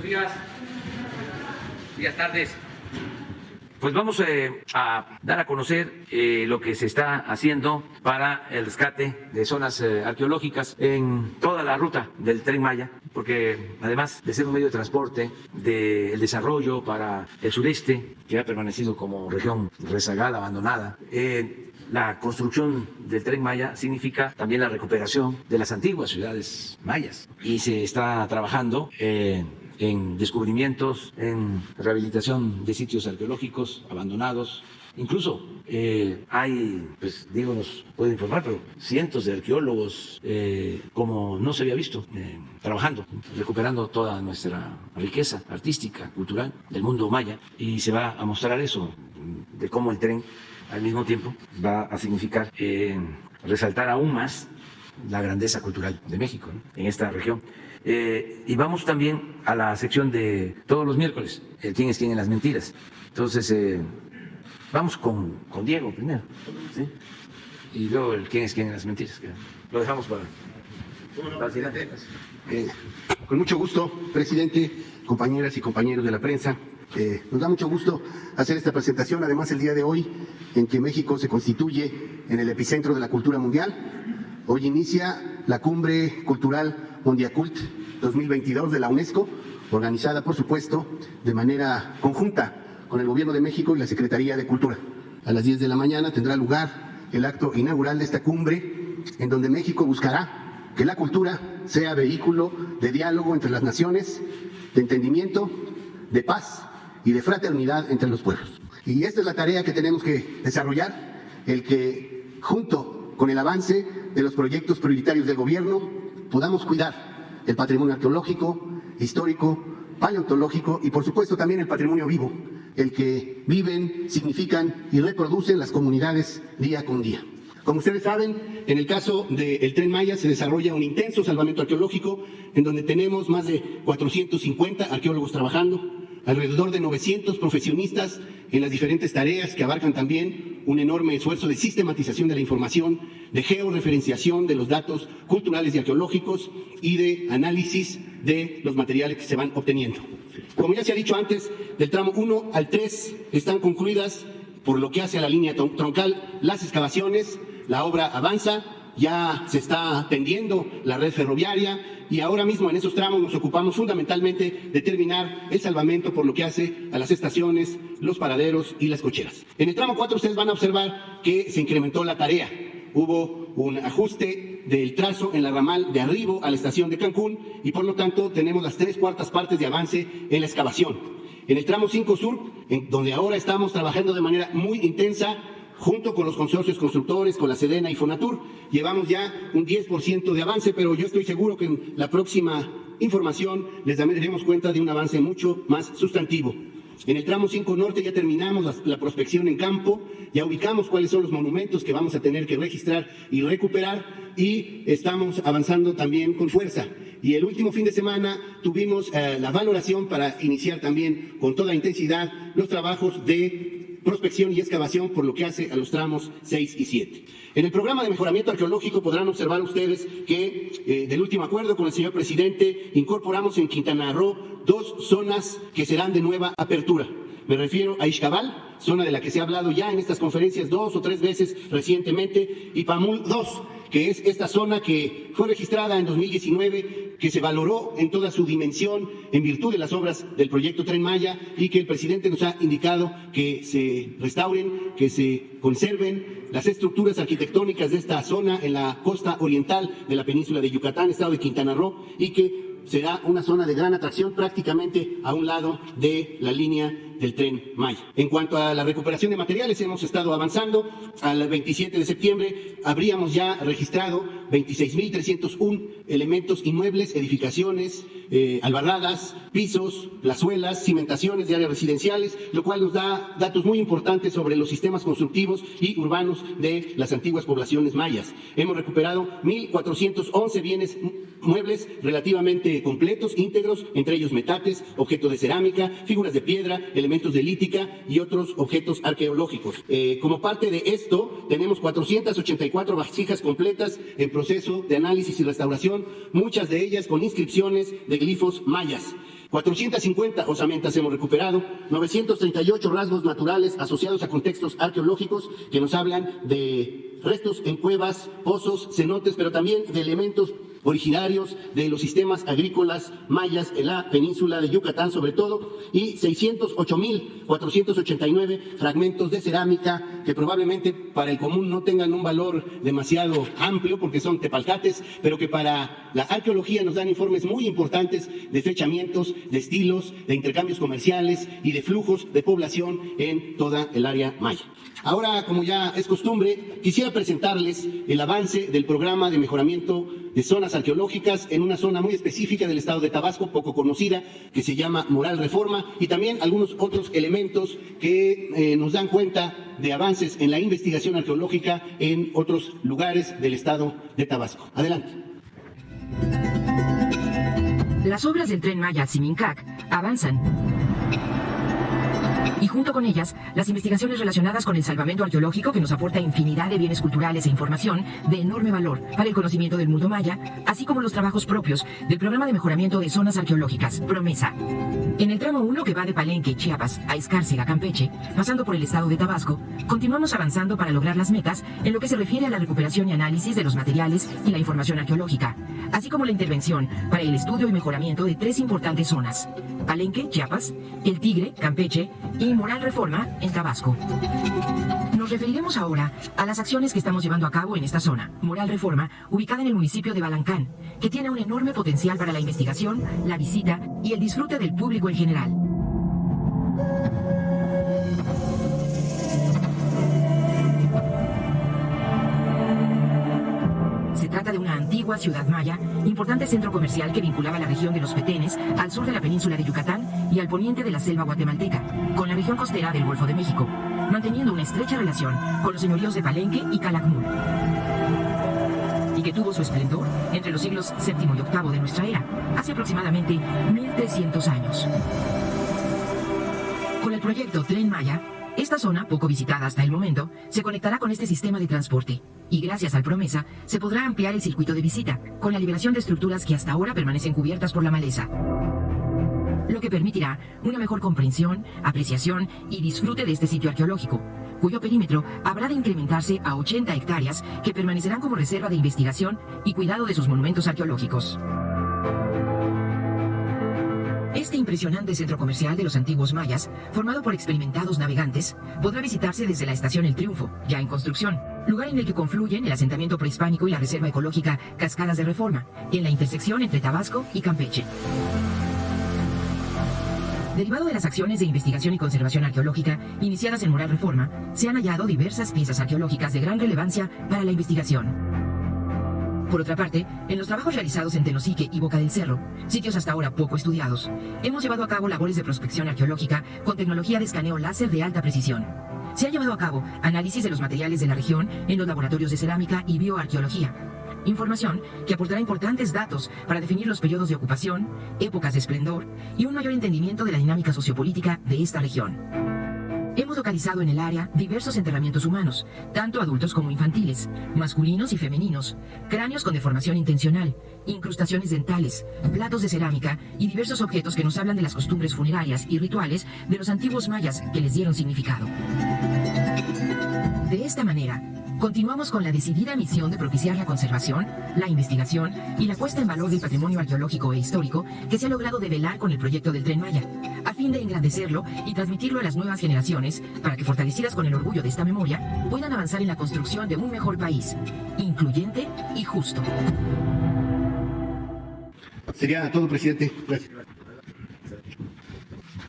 días. Buenas tardes. Pues vamos a dar a conocer lo que se está haciendo para el rescate de zonas arqueológicas en toda la ruta del Tren Maya, porque además de ser un medio de transporte, del desarrollo para el sureste, que ha permanecido como región rezagada, abandonada, la construcción del Tren Maya significa también la recuperación de las antiguas ciudades mayas y se está trabajando en descubrimientos, en rehabilitación de sitios arqueológicos abandonados. Incluso hay, pues digo, nos puede informar, pero cientos de arqueólogos, como no se había visto, trabajando, recuperando toda nuestra riqueza artística, cultural del mundo maya, y se va a mostrar eso, de cómo el tren al mismo tiempo va a significar resaltar aún más la grandeza cultural de México, ¿no?, en esta región. Y vamos también a la sección de todos los miércoles, el quién es quién en las mentiras. Entonces, vamos con Diego primero, ¿sí? Y luego el quién es quién en las mentiras, que lo dejamos para... Con mucho gusto, presidente, compañeras y compañeros de la prensa. Nos da mucho gusto hacer esta presentación, además el día de hoy, en que México se constituye en el epicentro de la cultura mundial. Hoy inicia la Cumbre Cultural Mondiacult 2022 de la UNESCO, organizada, por supuesto, de manera conjunta con el Gobierno de México y la Secretaría de Cultura. A las 10 de la mañana tendrá lugar el acto inaugural de esta cumbre, en donde México buscará que la cultura sea vehículo de diálogo entre las naciones, de entendimiento, de paz y de fraternidad entre los pueblos. Y esta es la tarea que tenemos que desarrollar, el que junto con el avance de los proyectos prioritarios del gobierno podamos cuidar el patrimonio arqueológico, histórico, paleontológico y por supuesto también el patrimonio vivo, el que viven, significan y reproducen las comunidades día con día. Como ustedes saben, en el caso del Tren Maya se desarrolla un intenso salvamento arqueológico en donde tenemos más de 450 arqueólogos trabajando, alrededor de 900 profesionistas en las diferentes tareas que abarcan también un enorme esfuerzo de sistematización de la información, de georreferenciación de los datos culturales y arqueológicos y de análisis de los materiales que se van obteniendo. Como ya se ha dicho antes, del tramo 1 al 3 están concluidas, por lo que hace a la línea troncal, las excavaciones, la obra avanza, ya se está tendiendo la red ferroviaria y ahora mismo en esos tramos nos ocupamos fundamentalmente de terminar el salvamento por lo que hace a las estaciones, los paraderos y las cocheras. En el tramo 4 ustedes van a observar que se incrementó la tarea. Hubo un ajuste del trazo en la ramal de arribo a la estación de Cancún y por lo tanto tenemos las 3/4 partes de avance en la excavación. En el tramo 5 Sur, en donde ahora estamos trabajando de manera muy intensa, junto con los consorcios constructores, con la Sedena y Fonatur, llevamos ya un 10% de avance, pero yo estoy seguro que en la próxima información les daremos cuenta de un avance mucho más sustantivo. En el tramo 5 Norte ya terminamos la prospección en campo, ya ubicamos cuáles son los monumentos que vamos a tener que registrar y recuperar y estamos avanzando también con fuerza. Y el último fin de semana tuvimos la valoración para iniciar también con toda intensidad los trabajos de prospección y excavación por lo que hace a los tramos 6 y 7. En el programa de mejoramiento arqueológico podrán observar ustedes que del último acuerdo con el señor presidente incorporamos en Quintana Roo 2 zonas que serán de nueva apertura. Me refiero a Ixcabal, zona de la que se ha hablado ya en estas conferencias 2 o 3 veces recientemente, y Pamul 2, que es esta zona que fue registrada en 2019, que se valoró en toda su dimensión en virtud de las obras del proyecto Tren Maya y que el presidente nos ha indicado que se restauren, que se conserven las estructuras arquitectónicas de esta zona en la costa oriental de la península de Yucatán, estado de Quintana Roo, y que será una zona de gran atracción prácticamente a un lado de la línea del Tren Maya. En cuanto a la recuperación de materiales, hemos estado avanzando. Al 27 de septiembre habríamos ya registrado 26.301 elementos inmuebles, edificaciones, albarradas, pisos, plazuelas, cimentaciones de áreas residenciales, lo cual nos da datos muy importantes sobre los sistemas constructivos y urbanos de las antiguas poblaciones mayas. Hemos recuperado 1.411 bienes muebles relativamente completos, íntegros, entre ellos metates, objetos de cerámica, figuras de piedra, elementos de lítica y otros objetos arqueológicos. Como parte de esto, tenemos 484 vasijas completas en proceso de análisis y restauración, muchas de ellas con inscripciones de glifos mayas. 450 osamentas hemos recuperado, 938 rasgos naturales asociados a contextos arqueológicos que nos hablan de restos en cuevas, pozos, cenotes, pero también de elementos originarios de los sistemas agrícolas mayas en la península de Yucatán sobre todo, y 608.489 fragmentos de cerámica que probablemente para el común no tengan un valor demasiado amplio porque son tepalcates, pero que para la arqueología nos dan informes muy importantes de fechamientos, de estilos, de intercambios comerciales y de flujos de población en toda el área maya. Ahora, como ya es costumbre, quisiera presentarles el avance del programa de mejoramiento de zonas arqueológicas en una zona muy específica del estado de Tabasco, poco conocida, que se llama Moral Reforma, y también algunos otros elementos que nos dan cuenta de avances en la investigación arqueológica en otros lugares del estado de Tabasco. Adelante. Las obras del Tren Maya Simincac avanzan. Y junto con ellas, las investigaciones relacionadas con el salvamento arqueológico que nos aporta infinidad de bienes culturales e información de enorme valor para el conocimiento del mundo maya, así como los trabajos propios del Programa de Mejoramiento de Zonas Arqueológicas, PROMESA. En el tramo 1 que va de Palenque, Chiapas, a Escárcega, Campeche, pasando por el estado de Tabasco, continuamos avanzando para lograr las metas en lo que se refiere a la recuperación y análisis de los materiales y la información arqueológica, así como la intervención para el estudio y mejoramiento de 3 importantes zonas: Palenque, Chiapas, El Tigre, Campeche y Moral Reforma, en Tabasco. Nos referiremos ahora a las acciones que estamos llevando a cabo en esta zona, Moral Reforma, ubicada en el municipio de Balancán, que tiene un enorme potencial para la investigación, la visita y el disfrute del público en general. Se trata de una antigua ciudad maya, importante centro comercial que vinculaba la región de los Petenes al sur de la península de Yucatán y al poniente de la selva guatemalteca, con la región costera del Golfo de México, manteniendo una estrecha relación con los señoríos de Palenque y Calakmul, y que tuvo su esplendor entre los siglos VII y VIII de nuestra era, hace aproximadamente 1300 años. Con el proyecto Tren Maya, esta zona, poco visitada hasta el momento, se conectará con este sistema de transporte y gracias al PROMESA se podrá ampliar el circuito de visita con la liberación de estructuras que hasta ahora permanecen cubiertas por la maleza, lo que permitirá una mejor comprensión, apreciación y disfrute de este sitio arqueológico, cuyo perímetro habrá de incrementarse a 80 hectáreas que permanecerán como reserva de investigación y cuidado de sus monumentos arqueológicos. Este impresionante centro comercial de los antiguos mayas, formado por experimentados navegantes, podrá visitarse desde la estación El Triunfo, ya en construcción, lugar en el que confluyen el asentamiento prehispánico y la reserva ecológica Cascadas de Reforma, en la intersección entre Tabasco y Campeche. Derivado de las acciones de investigación y conservación arqueológica iniciadas en Moral Reforma, se han hallado diversas piezas arqueológicas de gran relevancia para la investigación. Por otra parte, en los trabajos realizados en Tenosique y Boca del Cerro, sitios hasta ahora poco estudiados, hemos llevado a cabo labores de prospección arqueológica con tecnología de escaneo láser de alta precisión. Se han llevado a cabo análisis de los materiales de la región en los laboratorios de cerámica y bioarqueología. Información que aportará importantes datos para definir los periodos de ocupación, épocas de esplendor y un mayor entendimiento de la dinámica sociopolítica de esta región. Hemos localizado en el área diversos enterramientos humanos, tanto adultos como infantiles, masculinos y femeninos, cráneos con deformación intencional, incrustaciones dentales, platos de cerámica y diversos objetos que nos hablan de las costumbres funerarias y rituales de los antiguos mayas que les dieron significado. De esta manera, continuamos con la decidida misión de propiciar la conservación, la investigación y la puesta en valor del patrimonio arqueológico e histórico que se ha logrado develar con el proyecto del Tren Maya, a fin de engrandecerlo y transmitirlo a las nuevas generaciones para que, fortalecidas con el orgullo de esta memoria, puedan avanzar en la construcción de un mejor país, incluyente y justo. Sería todo, presidente. Gracias.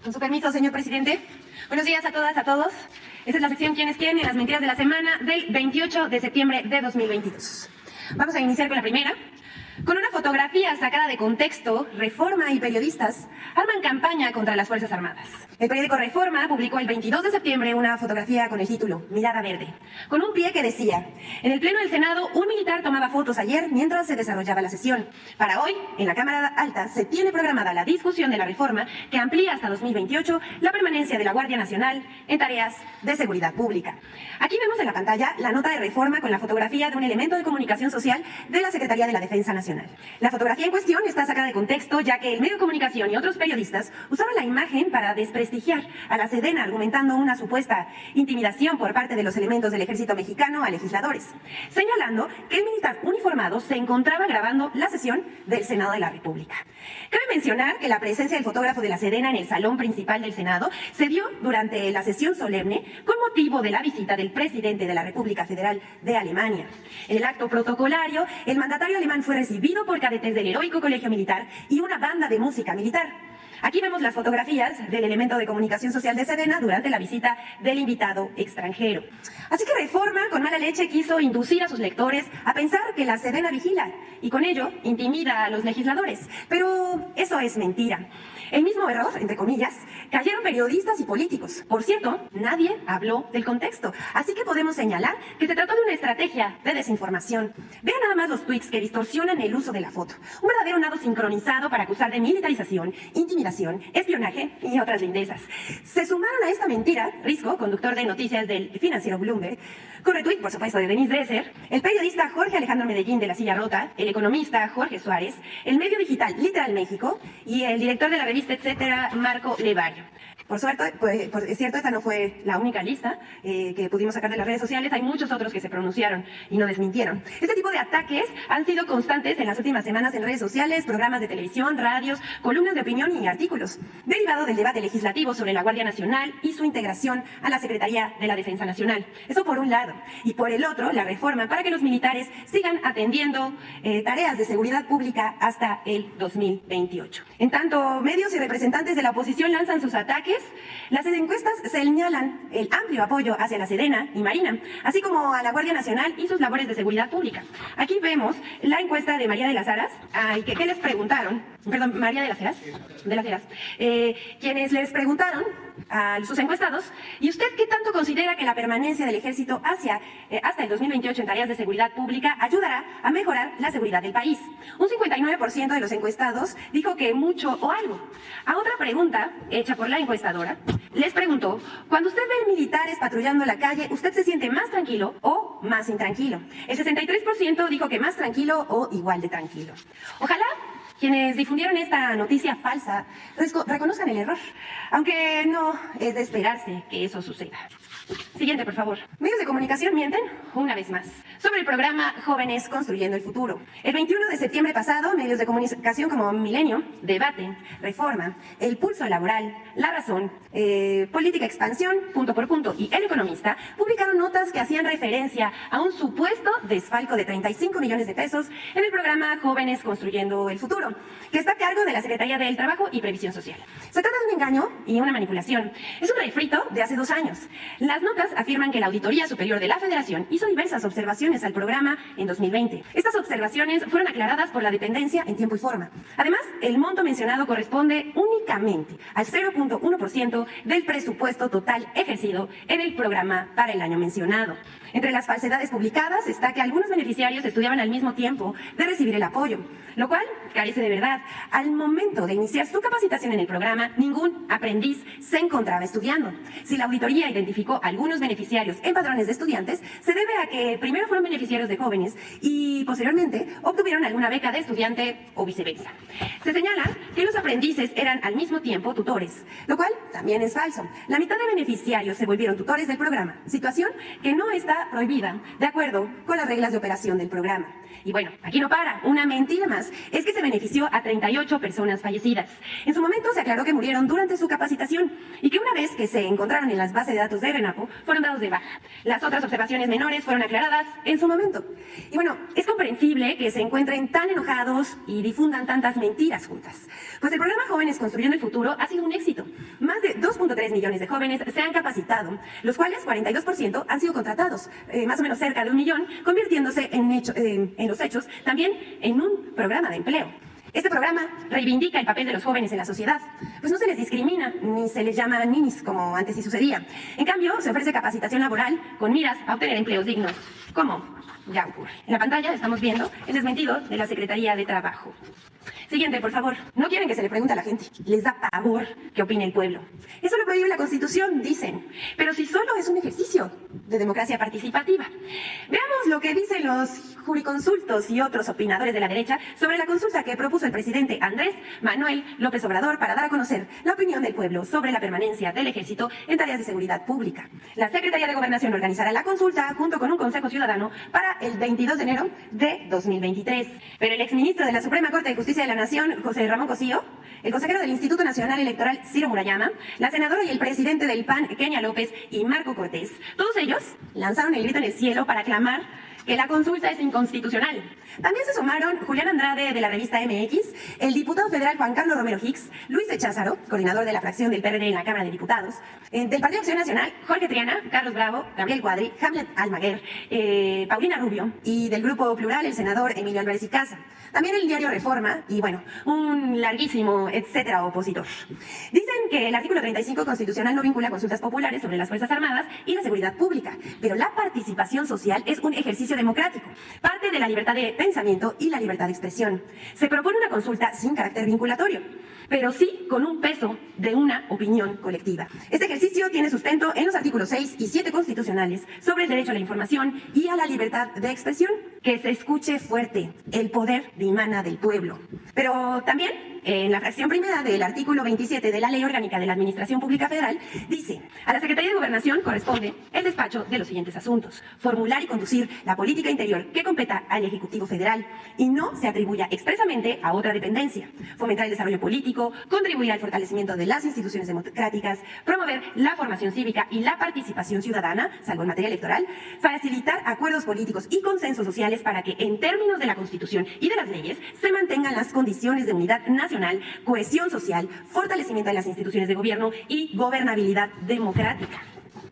Con su permiso, señor presidente. Buenos días a todas, a todos. Esta es la sección ¿Quién es quién? En las mentiras de la semana del 28 de septiembre de 2022. Vamos a iniciar con la primera. Con una fotografía sacada de contexto, Reforma y periodistas arman campaña contra las Fuerzas Armadas. El periódico Reforma publicó el 22 de septiembre una fotografía con el título Mirada Verde, con un pie que decía: en el Pleno del Senado, un militar tomaba fotos ayer mientras se desarrollaba la sesión. Para hoy, en la Cámara Alta, se tiene programada la discusión de la reforma que amplía hasta 2028 la permanencia de la Guardia Nacional en tareas de seguridad pública. Aquí vemos en la pantalla la nota de Reforma con la fotografía de un elemento de comunicación social de la Secretaría de la Defensa Nacional. Nacional. La fotografía en cuestión está sacada de contexto, ya que el medio de comunicación y otros periodistas usaron la imagen para desprestigiar a la Sedena, argumentando una supuesta intimidación por parte de los elementos del ejército mexicano a legisladores, señalando que el militar uniformado se encontraba grabando la sesión del Senado de la República. Cabe mencionar que la presencia del fotógrafo de la Sedena en el salón principal del Senado se dio durante la sesión solemne con motivo de la visita del presidente de la República Federal de Alemania. En el acto protocolario, el mandatario alemán fue recibido por cadetes del Heroico Colegio Militar y una banda de música militar. Aquí vemos las fotografías del elemento de comunicación social de Sedena durante la visita del invitado extranjero. Así que Reforma, con mala leche, quiso inducir a sus lectores a pensar que la Sedena vigila y con ello intimida a los legisladores. Pero eso es mentira. El mismo error, entre comillas, cayeron periodistas y políticos. Por cierto, nadie habló del contexto. Así que podemos señalar que se trató de una estrategia de desinformación. Vean nada más los tweets que distorsionan el uso de la foto. Un verdadero nado sincronizado para acusar de militarización, intimidación, espionaje y otras lindezas. Se sumaron a esta mentira Risco, conductor de noticias del financiero Bloomberg, con retweet, por supuesto, de Denise Dresser, el periodista Jorge Alejandro Medellín de La Silla Rota, el economista Jorge Suárez, el medio digital Literal México y el director de la revista Etcétera, Marco Levario. Por suerte, por cierto, esta no fue la única lista que pudimos sacar de las redes sociales. Hay muchos otros que se pronunciaron y no desmintieron. Este tipo de ataques han sido constantes en las últimas semanas en redes sociales, programas de televisión, radios, columnas de opinión y artículos, derivado del debate legislativo sobre la Guardia Nacional y su integración a la Secretaría de la Defensa Nacional. Eso por un lado. Y por el otro, la reforma para que los militares sigan atendiendo tareas de seguridad pública hasta el 2028. En tanto, medios y representantes de la oposición lanzan sus ataques, las encuestas señalan el amplio apoyo hacia la Sedena y Marina, así como a la Guardia Nacional y sus labores de seguridad pública. Aquí vemos la encuesta de María de las Heras, ¿qué les preguntaron? Perdón, María de las Heras, quienes les preguntaron a sus encuestados, ¿y usted qué tanto considera que la permanencia del ejército hasta el 2028 en tareas de seguridad pública ayudará a mejorar la seguridad del país? Un 59% de los encuestados dijo que mucho o algo. A otra pregunta, hecha por la encuestadora, les preguntó, cuando usted ve militares patrullando la calle, ¿usted se siente más tranquilo o más intranquilo? El 63% dijo que más tranquilo o igual de tranquilo. Ojalá quienes difundieron esta noticia falsa reconozcan el error, aunque no es de esperarse que eso suceda. Siguiente, por favor. Medios de comunicación mienten una vez más sobre el programa Jóvenes Construyendo el Futuro. El 21 de septiembre pasado, medios de comunicación como Milenio, Debate, Reforma, El Pulso Laboral, La Razón, Política Expansión, Punto por Punto y El Economista publicaron notas que hacían referencia a un supuesto desfalco de 35 millones de pesos en el programa Jóvenes Construyendo el Futuro, que está a cargo de la Secretaría del Trabajo y Previsión Social. Se trata de un engaño y una manipulación. Es un refrito de hace 2 años. Las notas afirman que la Auditoría Superior de la Federación hizo diversas observaciones al programa en 2020. Estas observaciones fueron aclaradas por la dependencia en tiempo y forma. Además, el monto mencionado corresponde únicamente al 0.1% del presupuesto total ejercido en el programa para el año mencionado. Entre las falsedades publicadas está que algunos beneficiarios estudiaban al mismo tiempo de recibir el apoyo, lo cual carece de verdad. Al momento de iniciar su capacitación en el programa, ningún aprendiz se encontraba estudiando. Si la auditoría identificó algunos beneficiarios en padrones de estudiantes, se debe a que primero fueron beneficiarios de jóvenes y posteriormente obtuvieron alguna beca de estudiante o viceversa. Se señala que los aprendices eran al mismo tiempo tutores, lo cual también es falso. La mitad de beneficiarios se volvieron tutores del programa, situación que no está prohibida de acuerdo con las reglas de operación del programa. Y bueno, aquí no para. Una mentira más es que se benefició a 38 personas fallecidas. En su momento se aclaró que murieron durante su capacitación y que una vez que se encontraron en las bases de datos de RENAPO, fueron dados de baja. Las otras observaciones menores fueron aclaradas en su momento. Y bueno, es comprensible que se encuentren tan enojados y difundan tantas mentiras juntas. Pues el programa Jóvenes Construyendo el Futuro ha sido un éxito. Más de 2.3 millones de jóvenes se han capacitado, los cuales 42% han sido contratados, más o menos cerca de 1 millón, convirtiéndose en los hechos también en un programa de empleo. Este programa reivindica el papel de los jóvenes en la sociedad, pues no se les discrimina ni se les llama ninis como antes sí sucedía. En cambio, se ofrece capacitación laboral con miras a obtener empleos dignos, como ya ocurre. En la pantalla estamos viendo el desmentido de la Secretaría de Trabajo. Siguiente, por favor. No quieren que se le pregunte a la gente. Les da pavor que opine el pueblo. Eso lo prohíbe la Constitución, dicen. Pero si solo es un ejercicio de democracia participativa. Veamos lo que dicen los jurisconsultos y otros opinadores de la derecha sobre la consulta que propuso el presidente Andrés Manuel López Obrador para dar a conocer la opinión del pueblo sobre la permanencia del ejército en tareas de seguridad pública. La Secretaría de Gobernación organizará la consulta junto con un Consejo Ciudadano para el 22 de enero de 2023. Pero el exministro de la Suprema Corte de Justicia de la Nación, José Ramón Cosío, el consejero del Instituto Nacional Electoral, Ciro Murayama, la senadora y el presidente del PAN, Kenia López, y Marco Cortés, todos ellos lanzaron el grito en el cielo para clamar que la consulta es inconstitucional. También se sumaron Julián Andrade de la revista MX, el diputado federal Juan Carlos Romero Hicks, Luis de Cházaro, coordinador de la fracción del PRD en la Cámara de Diputados, del Partido Acción Nacional, Jorge Triana, Carlos Bravo, Gabriel Cuadri, Hamlet Almaguer, Paulina Rubio, y del Grupo Plural, el senador Emilio Álvarez y Casa. También el diario Reforma y, bueno, un larguísimo etcétera opositor. Dicen que el artículo 35 constitucional no vincula consultas populares sobre las Fuerzas Armadas y la seguridad pública, pero la participación social es un ejercicio democrático, parte de la libertad de pensamiento y la libertad de expresión. Se propone una consulta sin carácter vinculatorio, pero sí con un peso de una opinión colectiva. Este ejercicio tiene sustento en los artículos 6 y 7 constitucionales sobre el derecho a la información y a la libertad de expresión. Que se escuche fuerte, el poder dimana del pueblo. Pero también, en la fracción primera del artículo 27 de la Ley Orgánica de la Administración Pública Federal, dice: a la Secretaría de Gobernación corresponde el despacho de los siguientes asuntos: formular y conducir la política interior que competa al Ejecutivo Federal y no se atribuya expresamente a otra dependencia; fomentar el desarrollo político, contribuir al fortalecimiento de las instituciones democráticas, promover la formación cívica y la participación ciudadana, salvo en materia electoral; facilitar acuerdos políticos y consensos sociales para que, en términos de la Constitución y de las leyes, se mantengan las condiciones de unidad nacional, cohesión social, fortalecimiento de las instituciones de gobierno y gobernabilidad democrática.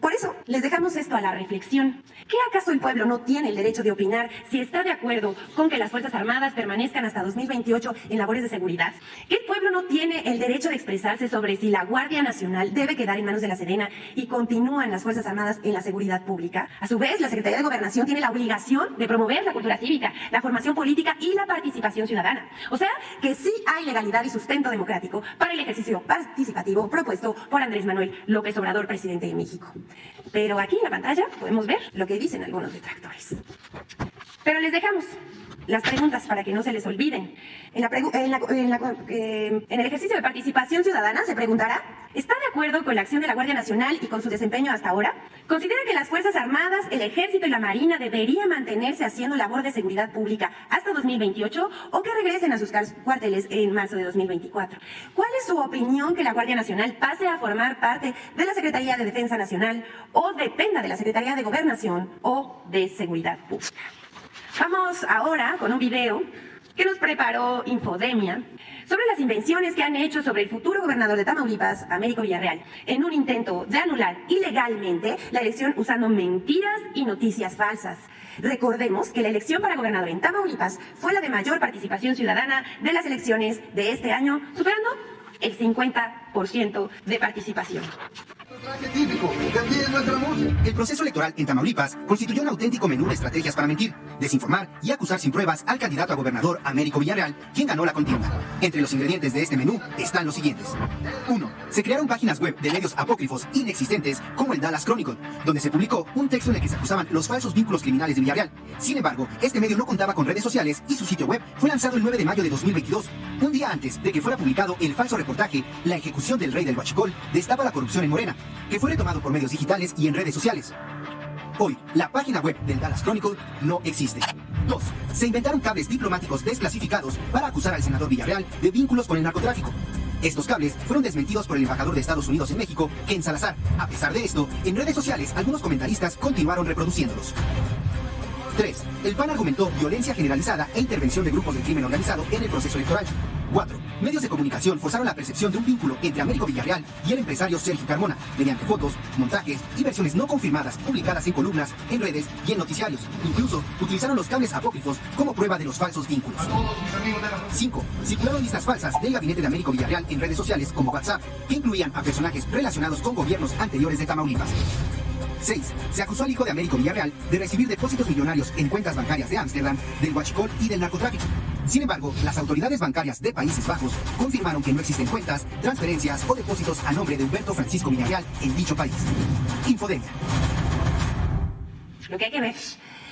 Por eso, les dejamos esto a la reflexión. ¿Qué acaso el pueblo no tiene el derecho de opinar si está de acuerdo con que las Fuerzas Armadas permanezcan hasta 2028 en labores de seguridad? ¿Que el pueblo no tiene el derecho de expresarse sobre si la Guardia Nacional debe quedar en manos de la Sedena y continúan las Fuerzas Armadas en la seguridad pública? A su vez, la Secretaría de Gobernación tiene la obligación de promover la cultura cívica, la formación política y la participación ciudadana. O sea, que sí hay legalidad y sustento democrático para el ejercicio participativo propuesto por Andrés Manuel López Obrador, presidente de México. Pero aquí en la pantalla podemos ver lo que dicen algunos detractores. Pero les dejamos las preguntas para que no se les olviden. En el ejercicio de participación ciudadana se preguntará: ¿está de acuerdo con la acción de la Guardia Nacional y con su desempeño hasta ahora? ¿Considera que las Fuerzas Armadas, el Ejército y la Marina deberían mantenerse haciendo labor de seguridad pública hasta 2028 o que regresen a sus cuarteles en marzo de 2024? ¿Cuál es su opinión que la Guardia Nacional pase a formar parte de la Secretaría de Defensa Nacional o dependa de la Secretaría de Gobernación o de Seguridad Pública? Vamos ahora con un video que nos preparó Infodemia sobre las invenciones que han hecho sobre el futuro gobernador de Tamaulipas, Américo Villarreal, en un intento de anular ilegalmente la elección usando mentiras y noticias falsas. Recordemos que la elección para gobernador en Tamaulipas fue la de mayor participación ciudadana de las elecciones de este año, superando el 50% de participación. El proceso electoral en Tamaulipas constituyó un auténtico menú de estrategias para mentir, desinformar y acusar sin pruebas al candidato a gobernador Américo Villarreal, quien ganó la contienda. Entre los ingredientes de este menú están los siguientes. 1. Se crearon páginas web de medios apócrifos inexistentes como el Dallas Chronicle, donde se publicó un texto en el que se acusaban los falsos vínculos criminales de Villarreal. Sin embargo, este medio no contaba con redes sociales y su sitio web fue lanzado el 9 de mayo de 2022, un día antes de que fuera publicado el falso reportaje La ejecución del rey del Huachicol destapa la corrupción en Morena, que fue retomado por medios digitales y en redes sociales. Hoy, la página web del Dallas Chronicle no existe. 2. Se inventaron cables diplomáticos desclasificados para acusar al senador Villarreal de vínculos con el narcotráfico. Estos cables fueron desmentidos por el embajador de Estados Unidos en México, Ken Salazar. A pesar de esto, en redes sociales algunos comentaristas continuaron reproduciéndolos. 3. El PAN argumentó violencia generalizada e intervención de grupos del crimen organizado en el proceso electoral. 4. Medios de comunicación forzaron la percepción de un vínculo entre Américo Villarreal y el empresario Sergio Carmona, mediante fotos, montajes y versiones no confirmadas publicadas en columnas, en redes y en noticiarios. Incluso utilizaron los cables apócrifos como prueba de los falsos vínculos. 5. Circularon listas falsas del gabinete de Américo Villarreal en redes sociales como WhatsApp, que incluían a personajes relacionados con gobiernos anteriores de Tamaulipas. 6. Se acusó al hijo de Américo Villarreal de recibir depósitos millonarios en cuentas bancarias de Ámsterdam, del huachicol y del narcotráfico. Sin embargo, las autoridades bancarias de Países Bajos confirmaron que no existen cuentas, transferencias o depósitos a nombre de Humberto Francisco Villarreal en dicho país. Infodemia. Lo que hay que ver.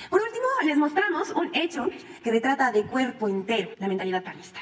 Por último, les mostramos un hecho que retrata de cuerpo entero la mentalidad panista.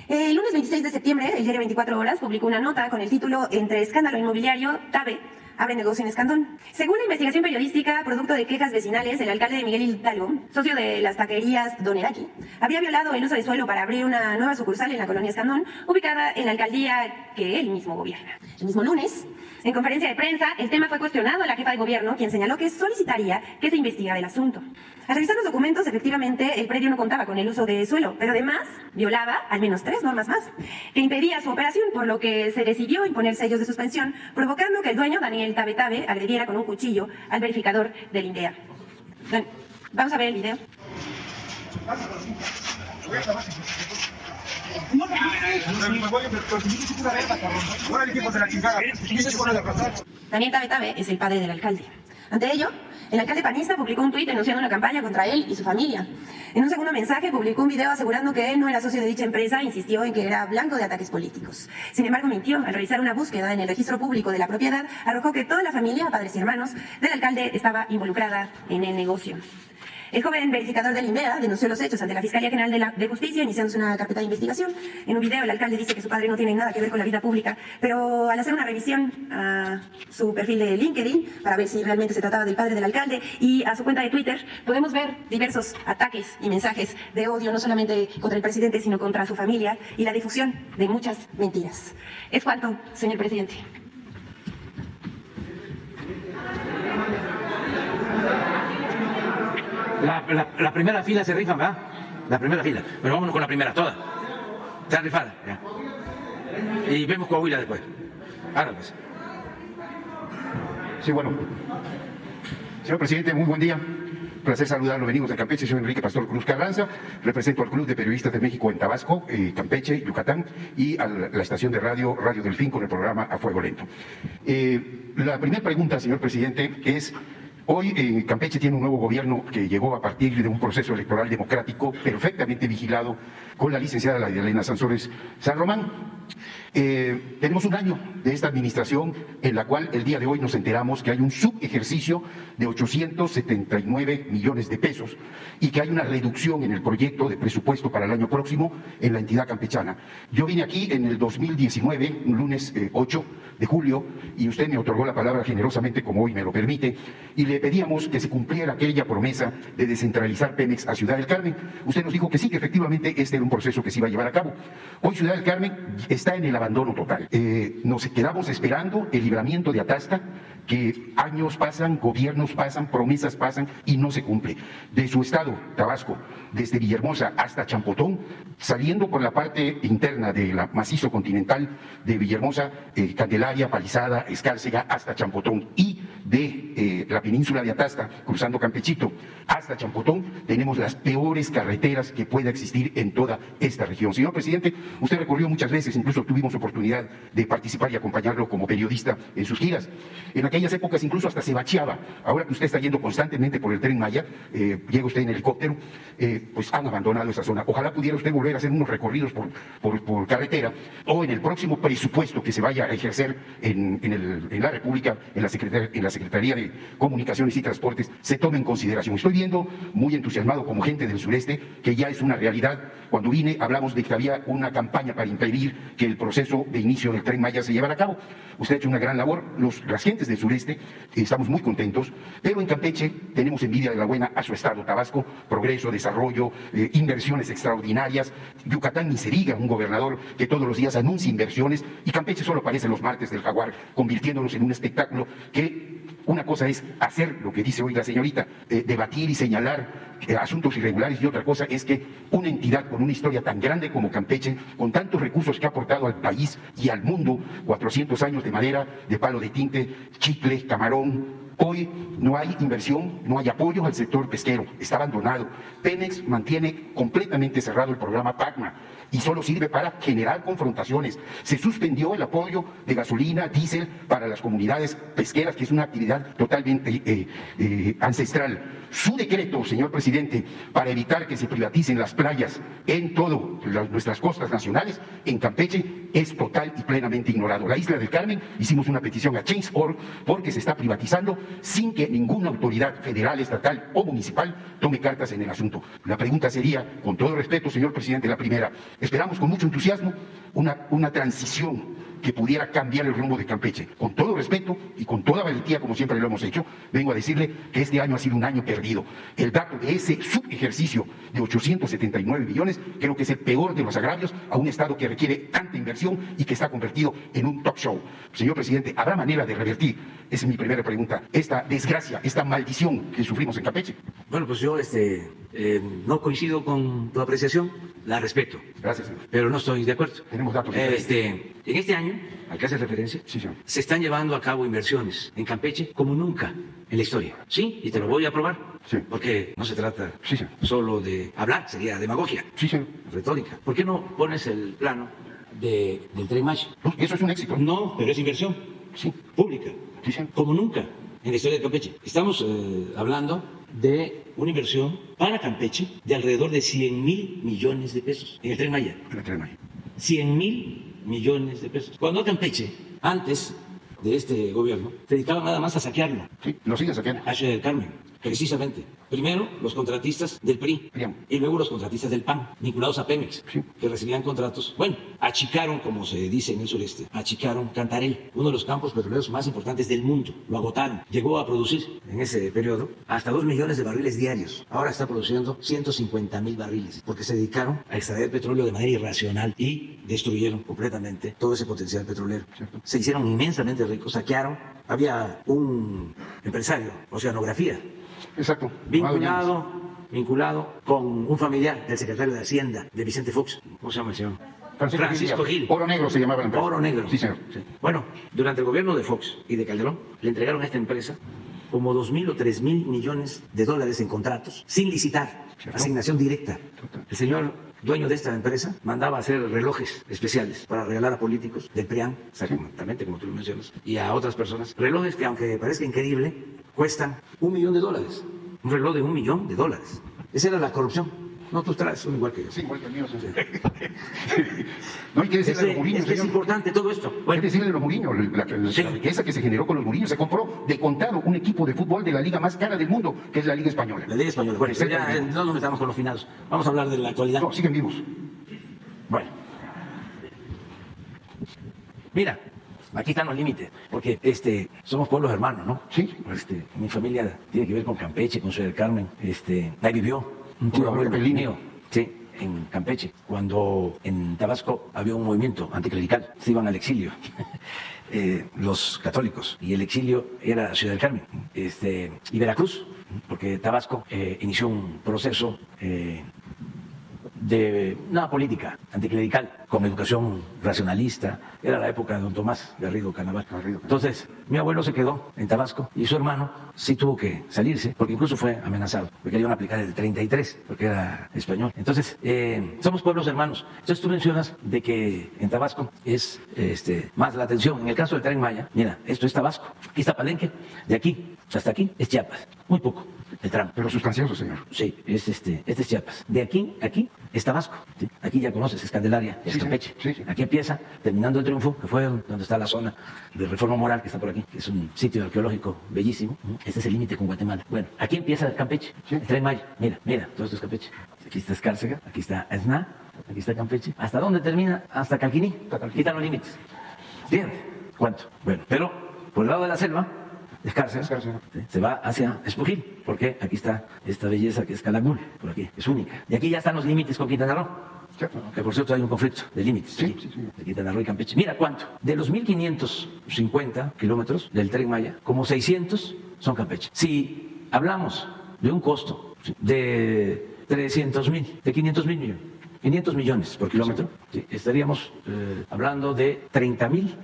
El lunes 26 de septiembre, el diario 24 Horas publicó una nota con el título Entre escándalo inmobiliario, TABE abre negocio en Escandón. Según la investigación periodística, producto de quejas vecinales, el alcalde de Miguel Hidalgo, socio de las taquerías Don Eraqui, había violado el uso de suelo para abrir una nueva sucursal en la colonia Escandón, ubicada en la alcaldía que él mismo gobierna. El mismo lunes, en conferencia de prensa, el tema fue cuestionado a la jefa de gobierno, quien señaló que solicitaría que se investigara el asunto. Al revisar los documentos, efectivamente, el predio no contaba con el uso de suelo, pero además violaba al menos 3 normas más, que impedía su operación, por lo que se decidió imponer sellos de suspensión, provocando que el dueño, Daniel Tabe, agrediera con un cuchillo al verificador del INDEA. Vamos a ver el video. Daniel Tabe es el padre del alcalde. Ante ello, el alcalde panista publicó un tuit denunciando una campaña contra él y su familia. En un segundo mensaje publicó un video asegurando que él no era socio de dicha empresa e insistió en que era blanco de ataques políticos. Sin embargo, mintió. Al realizar una búsqueda en el registro público de la propiedad, arrojó que toda la familia, padres y hermanos, del alcalde estaba involucrada en el negocio. El joven verificador del INDEA denunció los hechos ante la Fiscalía General de Justicia, iniciándose una carpeta de investigación. En un video, el alcalde dice que su padre no tiene nada que ver con la vida pública, pero al hacer una revisión a su perfil de LinkedIn, para ver si realmente se trataba del padre del alcalde, y a su cuenta de Twitter, podemos ver diversos ataques y mensajes de odio, no solamente contra el presidente, sino contra su familia, y la difusión de muchas mentiras. Es cuanto, señor presidente. La primera fila se rifan, ¿verdad? La primera fila. Pero vámonos con la primera, toda. Está rifada. Ya. Y vemos Coahuila después. Ahora pues. Sí, bueno. Señor presidente, muy buen día. Placer saludarlo. Venimos de Campeche. Soy Enrique Pastor Cruz Carranza. Represento al Club de Periodistas de México en Tabasco, Campeche, Yucatán, y a la estación de Radio Delfín con el programa A Fuego Lento. La primera pregunta, señor presidente, es... Hoy Campeche tiene un nuevo gobierno que llegó a partir de un proceso electoral democrático perfectamente vigilado con la licenciada Elena Sansores San Román. Tenemos un año de esta administración en la cual el día de hoy nos enteramos que hay un subejercicio de 879 millones de pesos y que hay una reducción en el proyecto de presupuesto para el año próximo en la entidad campechana. Yo vine aquí en el 2019, un lunes 8 de julio, y usted me otorgó la palabra generosamente, como hoy me lo permite, y le pedíamos que se cumpliera aquella promesa de descentralizar Pemex a Ciudad del Carmen. Usted nos dijo que sí, que efectivamente este era un proceso que se iba a llevar a cabo. Hoy Ciudad del Carmen está en el abandono total. Nos quedamos esperando el libramiento de Atasta, que años pasan, gobiernos pasan, promesas pasan y no se cumple. De su estado, Tabasco, desde Villahermosa hasta Champotón, saliendo por la parte interna de la macizo continental de Villahermosa, Candelaria, Palizada, Escárcega, hasta Champotón, y de la península de Atasta, cruzando Campechito, hasta Champotón, tenemos las peores carreteras que pueda existir en toda esta región. Señor presidente, usted recorrió muchas veces, incluso tuvimos oportunidad de participar y acompañarlo como periodista en sus giras. En aquellas épocas incluso hasta se bacheaba. Ahora que usted está yendo constantemente por el Tren Maya, llega usted en helicóptero, pues han abandonado esa zona. Ojalá pudiera usted volver a hacer unos recorridos por carretera, o en el próximo presupuesto que se vaya a ejercer en la República, en la Secretaría de Comunicaciones y Transportes, se tome en consideración. Estoy viendo muy entusiasmado como gente del sureste que ya es una realidad. Cuando vine hablamos de que había una campaña para impedir que el proceso de inicio del Tren Maya se llevara a cabo. Usted ha hecho una gran labor. Las gentes del sureste estamos muy contentos, pero en Campeche tenemos envidia de la buena a su estado, Tabasco, progreso, desarrollo, inversiones extraordinarias. Yucatán ni se diga, un gobernador que todos los días anuncia inversiones, y Campeche solo aparece los martes del Jaguar, convirtiéndonos en un espectáculo que una cosa es hacer lo que dice hoy la señorita, debatir y señalar asuntos irregulares, y otra cosa es que una entidad con una historia tan grande como Campeche, con tantos recursos que ha aportado al país y al mundo, 400 años de madera, de palo de tinte, chicle, camarón, Hoy no hay inversión, no hay apoyo al sector pesquero, está abandonado. Pemex mantiene completamente cerrado el programa PACMA y solo sirve para generar confrontaciones. Se suspendió el apoyo de gasolina, diésel para las comunidades pesqueras, que es una actividad totalmente ancestral. Su decreto, señor presidente, para evitar que se privaticen las playas en todas nuestras costas nacionales, en Campeche, es total y plenamente ignorado. La isla del Carmen, hicimos una petición a Change.org porque se está privatizando sin que ninguna autoridad federal, estatal o municipal tome cartas en el asunto. La pregunta sería, con todo respeto, señor presidente, la primera: esperamos con mucho entusiasmo una transición que pudiera cambiar el rumbo de Campeche. Con todo respeto y con toda valentía, como siempre lo hemos hecho, vengo a decirle que este año ha sido un año perdido. El dato de ese subejercicio de 879 millones creo que es el peor de los agravios a un Estado que requiere tanta inversión y que está convertido en un talk show. Señor presidente, ¿habrá manera de revertir? Esa es mi primera pregunta. Esta desgracia, esta maldición que sufrimos en Campeche. Bueno, pues yo no coincido con tu apreciación, la respeto. Gracias, señor. Pero no estoy de acuerdo. Tenemos datos. En este año, al que hace referencia, Sí, señor. se están llevando a cabo inversiones en Campeche como nunca en la historia. Sí, y te lo voy a probar. Sí. Porque no se trata Sí, señor. solo de hablar, sería demagogia, Sí, señor. retórica. ¿Por qué no pones el plano del Tren Maya? Eso es un éxito. No, pero es inversión Sí. pública, Sí, señor. como nunca en la historia de Campeche. Estamos hablando de una inversión para Campeche de alrededor de 100,000 millones de pesos en el Tren Maya. 100,000 millones de pesos. Cuando Campeche, antes de este gobierno, se dedicaba nada más a saquearlo, Sí, lo siguen saqueando. a Ciudad del Carmen, precisamente. Primero los contratistas del PRI Bien. y luego los contratistas del PAN, vinculados a Pemex, Sí. que recibían contratos. Bueno, achicaron, como se dice en el sureste, achicaron Cantarell, uno de los campos petroleros más importantes del mundo. Lo agotaron. Llegó a producir en ese periodo hasta 2 millones de barriles diarios. Ahora está produciendo 150,000 barriles, porque se dedicaron a extraer petróleo de manera irracional y destruyeron completamente todo ese potencial petrolero. Cierto. Se hicieron inmensamente ricos, saquearon. Había un empresario, Oceanografía, Exacto. vinculado con un familiar del secretario de Hacienda de Vicente Fox. ¿Cómo se llama el señor? Francisco Gil. Oro Negro se llamaba la empresa. Oro Negro. Sí, señor. Sí. Bueno, durante el gobierno de Fox y de Calderón le entregaron a esta empresa como 2,000 o 3,000 millones de dólares en contratos sin licitar, ¿Cierto? asignación directa. El señor dueño de esta empresa mandaba a hacer relojes especiales para regalar a políticos del PRIAN, exactamente como tú lo mencionas, y a otras personas. Relojes que, aunque parezca increíble, cuestan $1 millón. Un reloj de $1 millón. Esa era la corrupción. No, tú traes uno igual que yo. Sí, igual que el mío. Sí. No hay que decirle a los Muriños, Es que es señor. importante todo esto. Hay Bueno, que decirle a los Muriños, Sí. la riqueza que se generó con los Muriños. Se compró de contado un equipo de fútbol de la liga más cara del mundo, que es la Liga Española. la ley española. Bueno, pero ya Exactamente. no nos metamos con los finados. Vamos a hablar de la actualidad. No, siguen vivos. Bueno. Aquí están los límites, porque somos pueblos hermanos, ¿no? Sí. Mi familia tiene que ver con Campeche, con Ciudad del Carmen. Ahí vivió un tío abuelo Capellini. mío, sí, en Campeche, cuando en Tabasco había un movimiento anticlerical, se iban al exilio. Los católicos, y el exilio era Ciudad del Carmen y Veracruz, porque Tabasco inició un proceso de una política anticlerical con educación racionalista. Era la época de don Tomás Garrido Canaval. Entonces, mi abuelo se quedó en Tabasco y su hermano sí tuvo que salirse, porque incluso fue amenazado, porque le iban a aplicar el 33, porque era español. Entonces, somos pueblos hermanos. Entonces, tú mencionas de que en Tabasco es más la atención. En el caso del Tren Maya, mira, esto es Tabasco, aquí está Palenque, de aquí hasta aquí es Chiapas, muy poco el tramo. Pero sustancioso, señor. Sí, este es Chiapas. De aquí a aquí es Tabasco. ¿Sí? Aquí ya conoces, es Candelaria, es Sí, Campeche. sí, sí. Aquí empieza, terminando el Triunfo, que fue donde está la zona de Reforma Moral, que está por aquí, que es un sitio arqueológico bellísimo. Este es el límite con Guatemala. Bueno, aquí empieza Campeche, Sí. el Tren Maya. Mira, todo esto es Campeche. Aquí está Escárcega, aquí está Esná, aquí está Campeche. ¿Hasta dónde termina? Hasta Calquiní. Aquí están los límites. ¿Entiendes? ¿Cuánto? Bueno, pero por el lado de la selva, Escárcega, Escárcega. ¿sí? Se va hacia Espujil, porque aquí está esta belleza que es Calakmul, por aquí, es única. Y aquí ya están los límites con Quintana Roo, Cierto. que por cierto hay un conflicto de límites Sí, aquí, sí, sí. de Quintana Roo y Campeche. Mira cuánto, de los 1,550 kilómetros del Tren Maya, como 600 son Campeche. Si hablamos de un costo de 300,000, de 500,000 millones, 500 millones por kilómetro, sí, estaríamos hablando de 30,000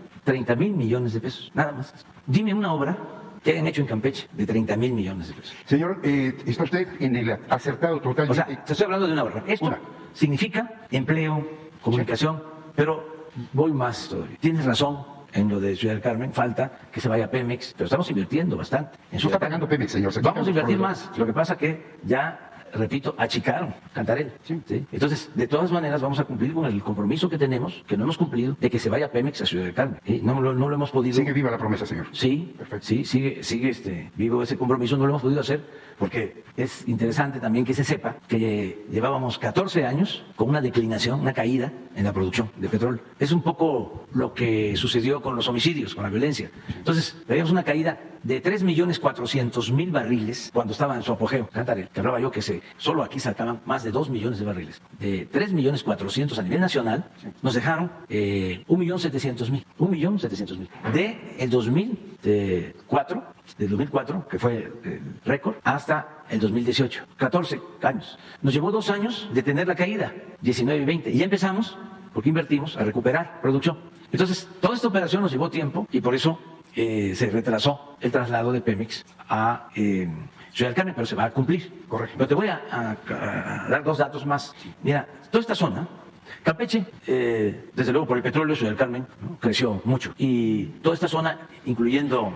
millones de pesos, nada más. Dime una obra que hayan hecho en Campeche de 30,000 millones de pesos. Señor, está usted en el acertado total. O sea, te estoy hablando de una obra. Esto significa empleo, comunicación, pero voy más todavía. Tienes razón en lo de Ciudad del Carmen, falta que se vaya Pemex, pero estamos invirtiendo bastante. En Eso está pagando Pemex, señor. Vamos a invertir más. Lo que pasa que ya, repito, achicaron Cantarell. ¿Sí? Entonces, de todas maneras, vamos a cumplir con el compromiso que tenemos, que no hemos cumplido, de que se vaya Pemex a Ciudad del Carmen. No lo hemos podido. Sigue viva la promesa, señor. Sí, perfecto. Sí, sigue vivo ese compromiso, no lo hemos podido hacer, porque es interesante también que se sepa que llevábamos 14 años con una declinación, una caída en la producción de petróleo. Es un poco lo que sucedió con los homicidios, con la violencia. Entonces, teníamos una caída de 3.400.000 barriles cuando estaba en su apogeo. Cantarell, que hablaba yo que solo aquí sacaban más de 2 millones de barriles. De 3.400.000 a nivel nacional, nos dejaron 1.700.000. 1.700.000. De el 2004, que fue el récord, hasta el 2018. 14 años. Nos llevó 2 años de tener la caída, 19 y 20. Y ya empezamos, porque invertimos, a recuperar producción. Entonces, toda esta operación nos llevó tiempo y por eso se retrasó el traslado de Pemex a Ciudad del Carmen, pero se va a cumplir. Correcto. Pero te voy a dar 2 datos más. Mira, toda esta zona, Campeche, desde luego por el petróleo, Ciudad del Carmen, ¿no?, creció mucho. Y toda esta zona, incluyendo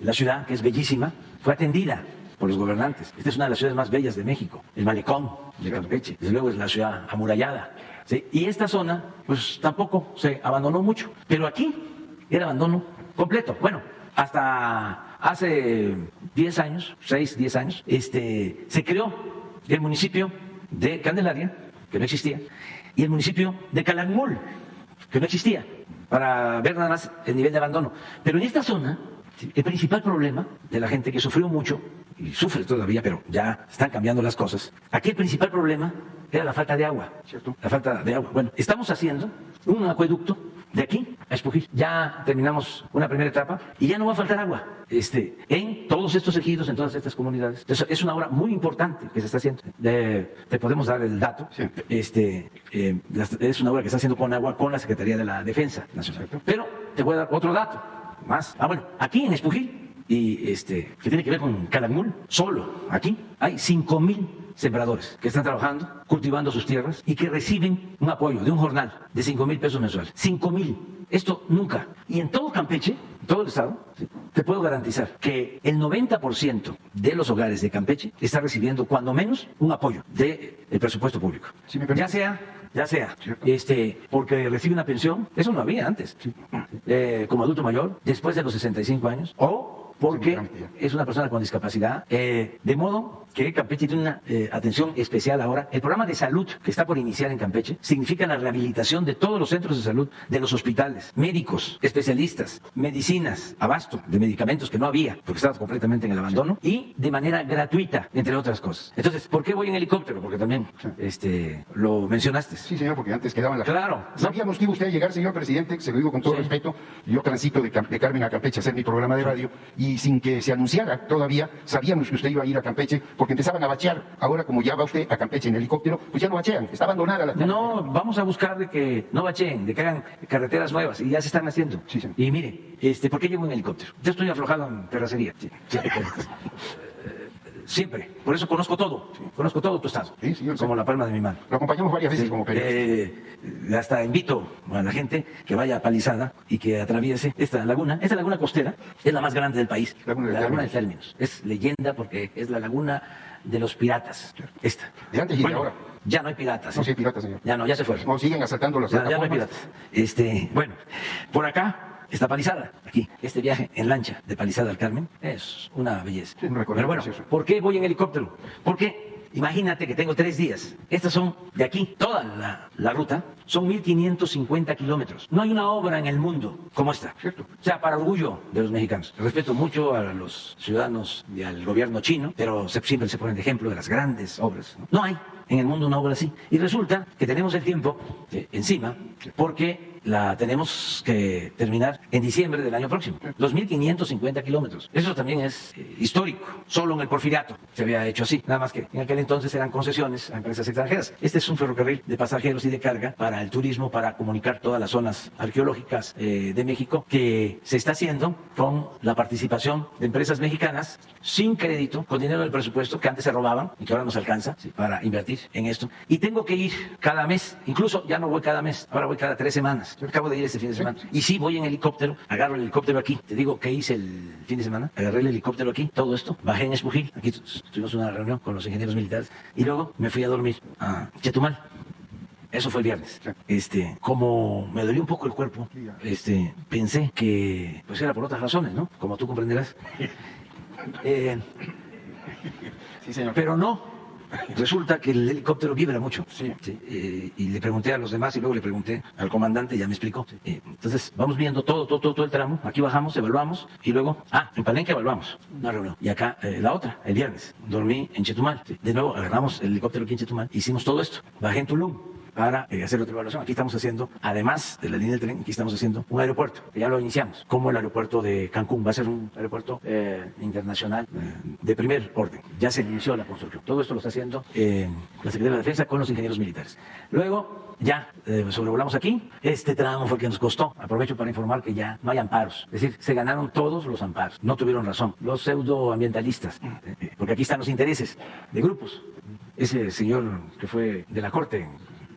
la ciudad, que es bellísima, fue atendida por los gobernantes. Esta es una de las ciudades más bellas de México, el malecón de Campeche. Desde luego es la ciudad amurallada. ¿Sí? Y esta zona, pues tampoco se abandonó mucho. Pero aquí era abandono completo. Bueno, hasta hace 10 años, 6, 10 años, se creó el municipio de Candelaria, que no existía, y el municipio de Calakmul, que no existía, para ver nada más el nivel de abandono. Pero en esta zona, el principal problema de la gente que sufrió mucho, y sufre todavía, pero ya están cambiando las cosas, aquí el principal problema era la falta de agua. ¿Cierto? La falta de agua. Bueno, estamos haciendo un acueducto de aquí a Espujil. Ya terminamos una primera etapa y ya no va a faltar agua en todos estos ejidos, en todas estas comunidades. Entonces, es una obra muy importante que se está haciendo. Te podemos dar el dato. Sí. Es una obra que está haciendo con agua con la Secretaría de la Defensa Nacional. ¿Cierto? Pero te voy a dar otro dato más. Bueno, aquí en Espujil, y que tiene que ver con Calakmul, solo aquí hay 5,000 sembradores que están trabajando, cultivando sus tierras y que reciben un apoyo de un jornal de 5,000 pesos mensuales. 5,000. Esto nunca. Y en todo Campeche, todo el estado, te puedo garantizar que el 90% de los hogares de Campeche está recibiendo cuando menos un apoyo del presupuesto público. Sí, ya sea, porque recibe una pensión, eso no había antes, como adulto mayor, después de los 65 años, o porque es una persona con discapacidad, de modo que Campeche tiene una atención especial ahora. El programa de salud que está por iniciar en Campeche significa la rehabilitación de todos los centros de salud, de los hospitales, médicos, especialistas, medicinas, abasto de medicamentos que no había, porque estaba completamente en el abandono, y de manera gratuita, entre otras cosas. Entonces, ¿por qué voy en helicóptero? Porque también lo mencionaste. Sí, señor, porque antes quedaban las... Claro. Sabíamos que iba usted a llegar, señor presidente, se lo digo con todo respeto. Yo transito de Carmen a Campeche a hacer mi programa de radio, y sin que se anunciara todavía, sabíamos que usted iba a ir a Campeche, porque empezaban a bachear. Ahora, como ya va usted a Campeche en helicóptero, pues ya no bachean, está abandonada la... No, vamos a buscar de que no bacheen, de que hagan carreteras nuevas, y ya se están haciendo. Sí, sí. Y mire, ¿por qué llego en helicóptero? Yo estoy aflojado en terracería. Siempre. Por eso conozco todo. Conozco todo tu estado. Sí, señor, como la palma de mi mano. Lo acompañamos varias veces como periodista. Hasta invito a la gente que vaya a Palizada y que atraviese esta laguna. Esta laguna costera es la más grande del país. La laguna de Términos. Es leyenda porque es la laguna de los piratas. Esta. De antes y de ahora. Ya no hay piratas. No, sí hay piratas, señor. Ya no, ya se fueron. No, siguen asaltando las plataformas. Ya no hay piratas. Bueno, por acá está Palizada, aquí. Este viaje en lancha de Palizada al Carmen es una belleza. Sí, pero bueno, ¿por qué voy en helicóptero? Porque imagínate que tengo 3 días. Estas son de aquí, toda la ruta, son 1.550 kilómetros. No hay una obra en el mundo como esta. ¿Cierto? O sea, para orgullo de los mexicanos. Respeto mucho a los ciudadanos y al gobierno chino, pero siempre se ponen de ejemplo de las grandes obras. No hay en el mundo una obra así. Y resulta que tenemos el tiempo encima porque la tenemos que terminar en diciembre del año próximo. 2.550 kilómetros. Eso también es histórico. Solo en el Porfiriato se había hecho así. Nada más que en aquel entonces eran concesiones a empresas extranjeras. Este es un ferrocarril de pasajeros y de carga para el turismo, para comunicar todas las zonas arqueológicas de México, que se está haciendo con la participación de empresas mexicanas sin crédito, con dinero del presupuesto que antes se robaban y que ahora nos alcanza para invertir en esto. Y tengo que ir cada mes, incluso ya no voy cada mes, ahora voy cada 3 semanas. Yo acabo de ir este fin de semana. Y sí, voy en helicóptero, agarro el helicóptero aquí. Te digo qué hice el fin de semana. Agarré el helicóptero aquí, todo esto, bajé en Espujil, aquí tuvimos una reunión con los ingenieros militares y luego me fui a dormir a Chetumal. Eso fue el viernes. Como me dolió un poco el cuerpo, pensé que pues era por otras razones, ¿no? Como tú comprenderás. Sí, señor. Pero no. Resulta que el helicóptero vibra mucho. Sí. Y le pregunté a los demás y luego le pregunté al comandante y ya me explicó. Entonces vamos viendo todo el tramo. Aquí bajamos, evaluamos y luego, en Palenque evaluamos una reunión. Y acá la otra, el viernes, dormí en Chetumal. De nuevo agarramos el helicóptero aquí en Chetumal, hicimos todo esto. Bajé en Tulum para hacer otra evaluación. Aquí estamos haciendo, además de la línea del tren, aquí estamos haciendo un aeropuerto, que ya lo iniciamos, como el aeropuerto de Cancún. Va a ser un aeropuerto internacional de primer orden. Ya se inició la construcción. Todo esto lo está haciendo la Secretaría de la Defensa con los ingenieros militares. Luego, ya sobrevolamos aquí. Este tramo fue el que nos costó. Aprovecho para informar que ya no hay amparos. Es decir, se ganaron todos los amparos. No tuvieron razón. Los pseudoambientalistas, porque aquí están los intereses de grupos. Ese señor que fue de la Corte,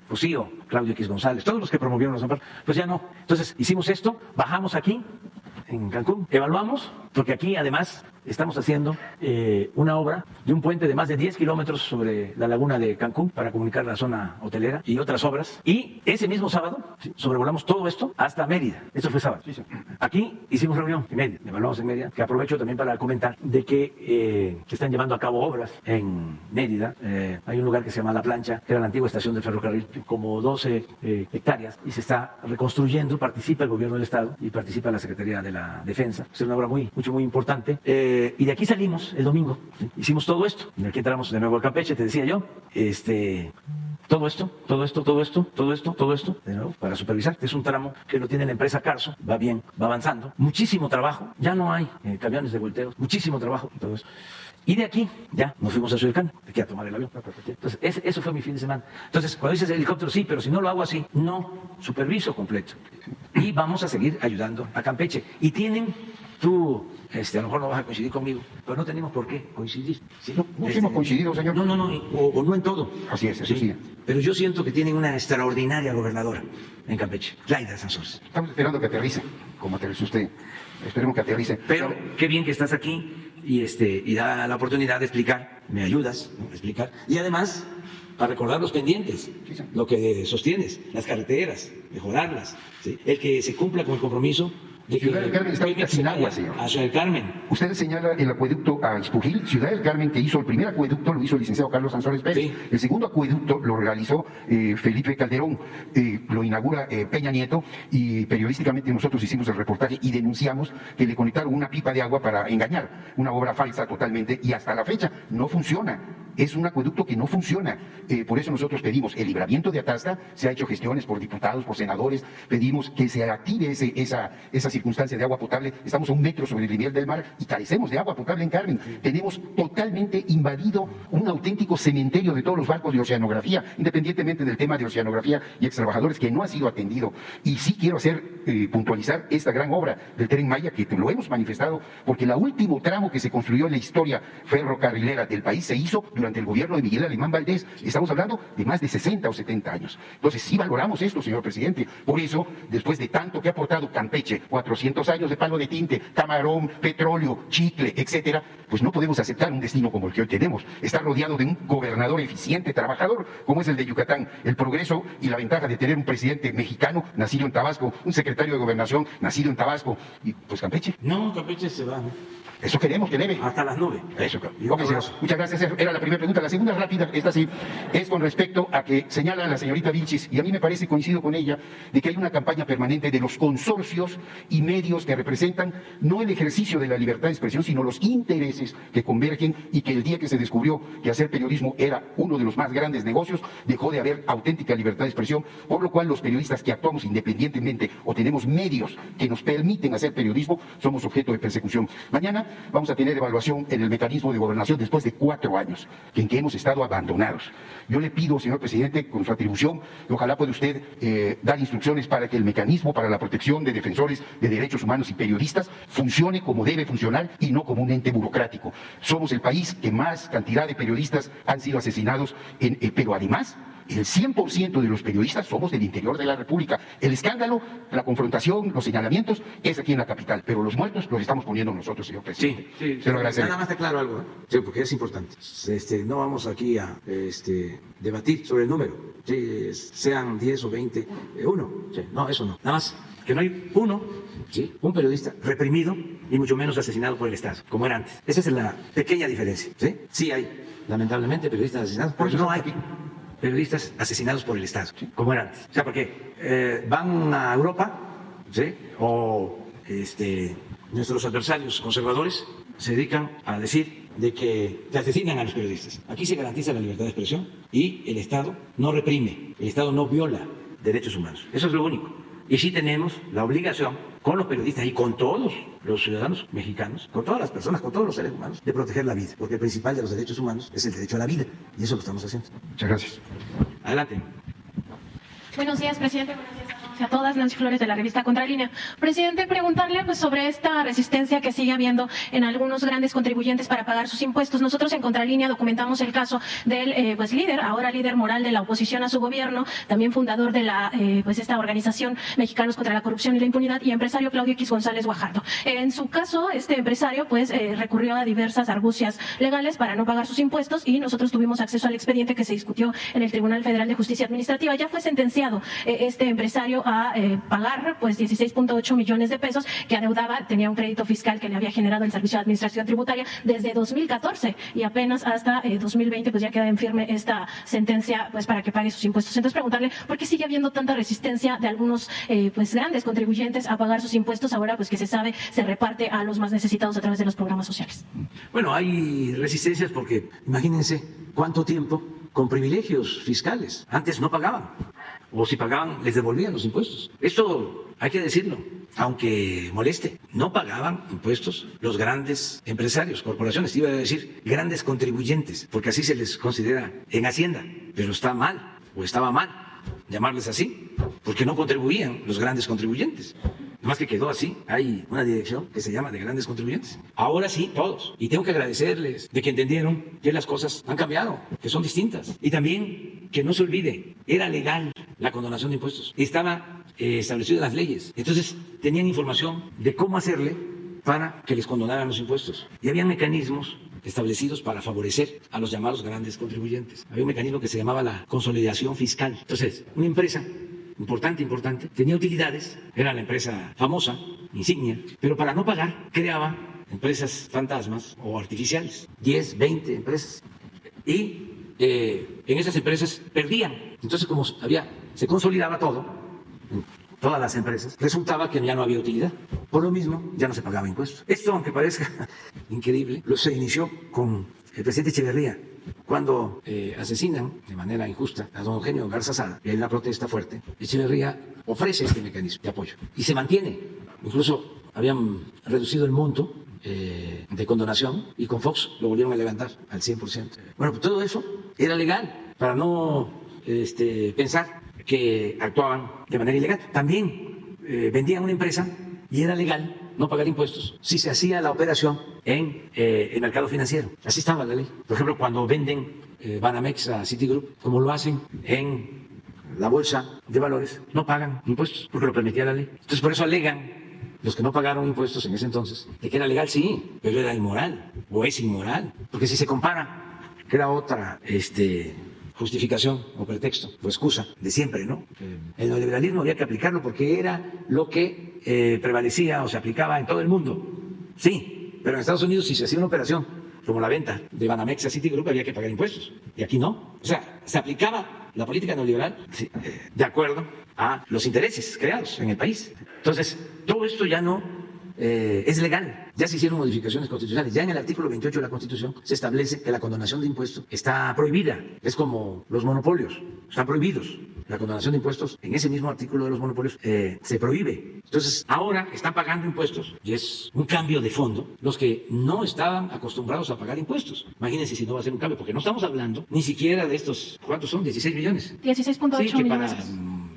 Cosío, Claudio X González, todos los que promovieron los amparos, pues ya no. Entonces hicimos esto, bajamos aquí en Cancún, evaluamos, porque aquí además estamos haciendo una obra de un puente de más de 10 kilómetros sobre la laguna de Cancún para comunicar la zona hotelera y otras obras. Y ese mismo sábado sobrevolamos todo esto hasta Mérida. Eso fue sábado. Sí. Aquí hicimos reunión en Mérida, evaluamos en Mérida, que aprovecho también para comentar de que se están llevando a cabo obras en Mérida. Hay un lugar que se llama La Plancha, que era la antigua estación del ferrocarril, como 12 hectáreas, y se está reconstruyendo. Participa el gobierno del Estado y participa la Secretaría de la Defensa. Es una obra muy importante. Y de aquí salimos el domingo, ¿sí? Hicimos todo esto, y aquí entramos de nuevo al Campeche, te decía yo, todo esto, de nuevo, para supervisar. Es un tramo que lo tiene la empresa Carso, va bien, va avanzando, muchísimo trabajo, ya no hay camiones de volteo, muchísimo trabajo, todo eso. Y de aquí, ya, nos fuimos a Xochicalco, de aquí a tomar el avión. Entonces, eso fue mi fin de semana. Entonces, cuando dices el helicóptero, sí, pero si no lo hago así, no, superviso completo. Y vamos a seguir ayudando a Campeche. Y tienen, tú, a lo mejor no vas a coincidir conmigo, pero no tenemos por qué coincidir. ¿Sí? No hemos coincidido, señor. No, o no en todo. Así es, eso sí. Pero yo siento que tienen una extraordinaria gobernadora en Campeche, Laida Sansores. Estamos esperando que aterrice, como aterrizó usted. Esperemos que aterrice. Pero qué bien que estás aquí y da la oportunidad de explicar, me ayudas, ¿no?, a explicar. Y además, a recordar los pendientes, lo que sostienes, las carreteras, mejorarlas, ¿sí? El que se cumpla con el compromiso de Ciudad del Carmen está ahorita sin agua, señor. A Ciudad del Carmen. Usted señala el acueducto a Espujil. Ciudad del Carmen, que hizo el primer acueducto, lo hizo el licenciado Carlos Sansores Pérez. Sí. El segundo acueducto lo realizó Felipe Calderón. Lo inaugura Peña Nieto, y periodísticamente nosotros hicimos el reportaje y denunciamos que le conectaron una pipa de agua para engañar, una obra falsa totalmente, y hasta la fecha no funciona. Es un acueducto que no funciona. Por eso nosotros pedimos el libramiento de Atasta. Se ha hecho gestiones por diputados, por senadores. Pedimos que se active esa circunstancia de agua potable. Estamos a 1 metro sobre el nivel del mar y carecemos de agua potable en Carmen. Tenemos totalmente invadido un auténtico cementerio de todos los barcos de oceanografía, independientemente del tema de oceanografía y extrabajadores, que no ha sido atendido. Y sí quiero puntualizar esta gran obra del Tren Maya, que lo hemos manifestado, porque el último tramo que se construyó en la historia ferrocarrilera del país se hizo durante el gobierno de Miguel Alemán Valdés. Estamos hablando de más de 60 o 70 años. Entonces sí valoramos esto, señor presidente. Por eso, después de tanto que ha aportado Campeche, 400 años de palo de tinte, camarón, petróleo, chicle, etcétera, pues no podemos aceptar un destino como el que hoy tenemos. Está rodeado de un gobernador eficiente, trabajador, como es el de Yucatán. El progreso y la ventaja de tener un presidente mexicano, nacido en Tabasco, un secretario de Gobernación, nacido en Tabasco, y pues Campeche. No, Campeche se va, ¿no? Eso queremos que debe. Hasta las 9. Eso. Ok, señor. Muchas gracias. Era la primera pregunta. La segunda rápida, esta sí, es con respecto a que señala la señorita Vilchis, y a mí me parece, coincido con ella, de que hay una campaña permanente de los consorcios y medios que representan no el ejercicio de la libertad de expresión, sino los intereses intereses que convergen y que el día que se descubrió que hacer periodismo era uno de los más grandes negocios, dejó de haber auténtica libertad de expresión, por lo cual los periodistas que actuamos independientemente o tenemos medios que nos permiten hacer periodismo, somos objeto de persecución. Mañana vamos a tener evaluación en el mecanismo de gobernación después de 4 años en que hemos estado abandonados. Yo le pido, señor presidente, con su atribución, que ojalá pueda usted dar instrucciones para que el mecanismo para la protección de defensores de derechos humanos y periodistas funcione como debe funcionar y no como un ente burocrático. Somos el país que más cantidad de periodistas han sido asesinados, pero además el 100% de los periodistas somos del interior de la República. El escándalo, la confrontación, los señalamientos es aquí en la capital, pero los muertos los estamos poniendo nosotros, señor presidente. Sí, se lo agradeceré. Nada más te claro algo, sí, porque es importante. No vamos aquí a debatir sobre el número, sí, sean 10 o 20, uno, sí, no, eso no. Nada más que no hay uno, ¿sí?, un periodista reprimido y mucho menos asesinado por el Estado, como era antes. Esa es la pequeña diferencia. Sí hay, lamentablemente, periodistas asesinados, pero no hay periodistas asesinados por el Estado, ¿sí?, como era antes. O sea, porque van a Europa, ¿sí?, o nuestros adversarios conservadores se dedican a decir de que se asesinan a los periodistas. Aquí se garantiza la libertad de expresión y el Estado no reprime, el Estado no viola derechos humanos. Eso es lo único. Y sí tenemos la obligación con los periodistas y con todos los ciudadanos mexicanos, con todas las personas, con todos los seres humanos, de proteger la vida, porque el principal de los derechos humanos es el derecho a la vida, y eso lo estamos haciendo. Muchas gracias. Adelante. Buenos días, presidente. Buenos días a todas. Nancy Flores, de la revista Contralínea. Presidente, preguntarle pues sobre esta resistencia que sigue habiendo en algunos grandes contribuyentes para pagar sus impuestos. Nosotros en Contralínea documentamos el caso del líder, ahora líder moral de la oposición a su gobierno, también fundador de la esta organización Mexicanos contra la Corrupción y la Impunidad, y empresario Claudio X González Guajardo. En su caso, este empresario recurrió a diversas argucias legales para no pagar sus impuestos, y nosotros tuvimos acceso al expediente que se discutió en el Tribunal Federal de Justicia Administrativa. Ya fue sentenciado este empresario a pagar 16.8 millones de pesos que adeudaba, tenía un crédito fiscal que le había generado el Servicio de Administración Tributaria desde 2014, y apenas hasta 2020 ya queda en firme esta sentencia para que pague sus impuestos. Entonces preguntarle por qué sigue habiendo tanta resistencia de algunos grandes contribuyentes a pagar sus impuestos ahora que se sabe se reparte a los más necesitados a través de los programas sociales. Bueno, hay resistencias porque imagínense cuánto tiempo con privilegios fiscales. Antes no pagaban, o si pagaban les devolvían los impuestos. Esto hay que decirlo, aunque moleste. No pagaban impuestos los grandes empresarios, corporaciones, iba a decir grandes contribuyentes, porque así se les considera en Hacienda, pero está mal, o estaba mal llamarles así, porque no contribuían los grandes contribuyentes. Más que quedó así, hay una dirección que se llama de grandes contribuyentes. Ahora sí, todos. Y tengo que agradecerles de que entendieron que las cosas han cambiado, que son distintas. Y también que no se olvide, era legal la condonación de impuestos. Estaba establecido en las leyes. Entonces tenían información de cómo hacerle para que les condonaran los impuestos. Y había mecanismos establecidos para favorecer a los llamados grandes contribuyentes. Había un mecanismo que se llamaba la consolidación fiscal. Entonces, una empresa importante, tenía utilidades, era la empresa famosa, insignia, pero para no pagar creaba empresas fantasmas o artificiales, 10, 20 empresas, y en esas empresas perdían. Entonces, como se consolidaba todo, en todas las empresas, resultaba que ya no había utilidad. Por lo mismo, ya no se pagaba impuestos. Esto, aunque parezca increíble, se inició con el presidente Echeverría, cuando asesinan de manera injusta a don Eugenio Garza Sada, y hay una protesta fuerte. Echeverría ofrece este mecanismo de apoyo y se mantiene. Incluso habían reducido el monto de condonación y con Fox lo volvieron a levantar al 100%. Bueno, pues todo eso era legal para no pensar que actuaban de manera ilegal. También vendían una empresa y era legal no pagar impuestos si se hacía la operación en el mercado financiero. Así estaba la ley. Por ejemplo, cuando venden Banamex a Citigroup, como lo hacen en la bolsa de valores, no pagan impuestos porque lo permitía la ley. Entonces, por eso alegan los que no pagaron impuestos en ese entonces de que era legal, sí, pero era inmoral o es inmoral. Porque si se compara, que era otra justificación o pretexto o excusa de siempre, ¿no? El neoliberalismo había que aplicarlo porque era lo que prevalecía o se aplicaba en todo el mundo. Sí, pero en Estados Unidos si se hacía una operación como la venta de Banamex a Citigroup había que pagar impuestos y aquí no. O sea, se aplicaba la política neoliberal de acuerdo a los intereses creados en el país. Entonces, todo esto ya no es legal. Ya se hicieron modificaciones constitucionales. Ya en el artículo 28 de la Constitución se establece que la condonación de impuestos está prohibida. Es como los monopolios, están prohibidos. La condonación de impuestos, en ese mismo artículo de los monopolios, se prohíbe. Entonces, ahora están pagando impuestos y es un cambio de fondo los que no estaban acostumbrados a pagar impuestos. Imagínense si no va a ser un cambio, porque no estamos hablando ni siquiera de estos, ¿cuántos son? 16 millones. 16.8 sí, que millones. Para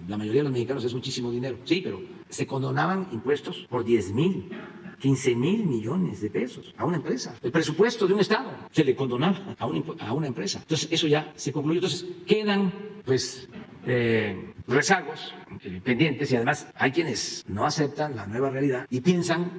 la mayoría de los mexicanos es muchísimo dinero. Sí, pero se condonaban impuestos por 10,000, 15,000 millones de pesos a una empresa. El presupuesto de un estado se le condonaba a una empresa. Entonces, eso ya se concluyó. Entonces, quedan, pues, rezagos pendientes, y además hay quienes no aceptan la nueva realidad y piensan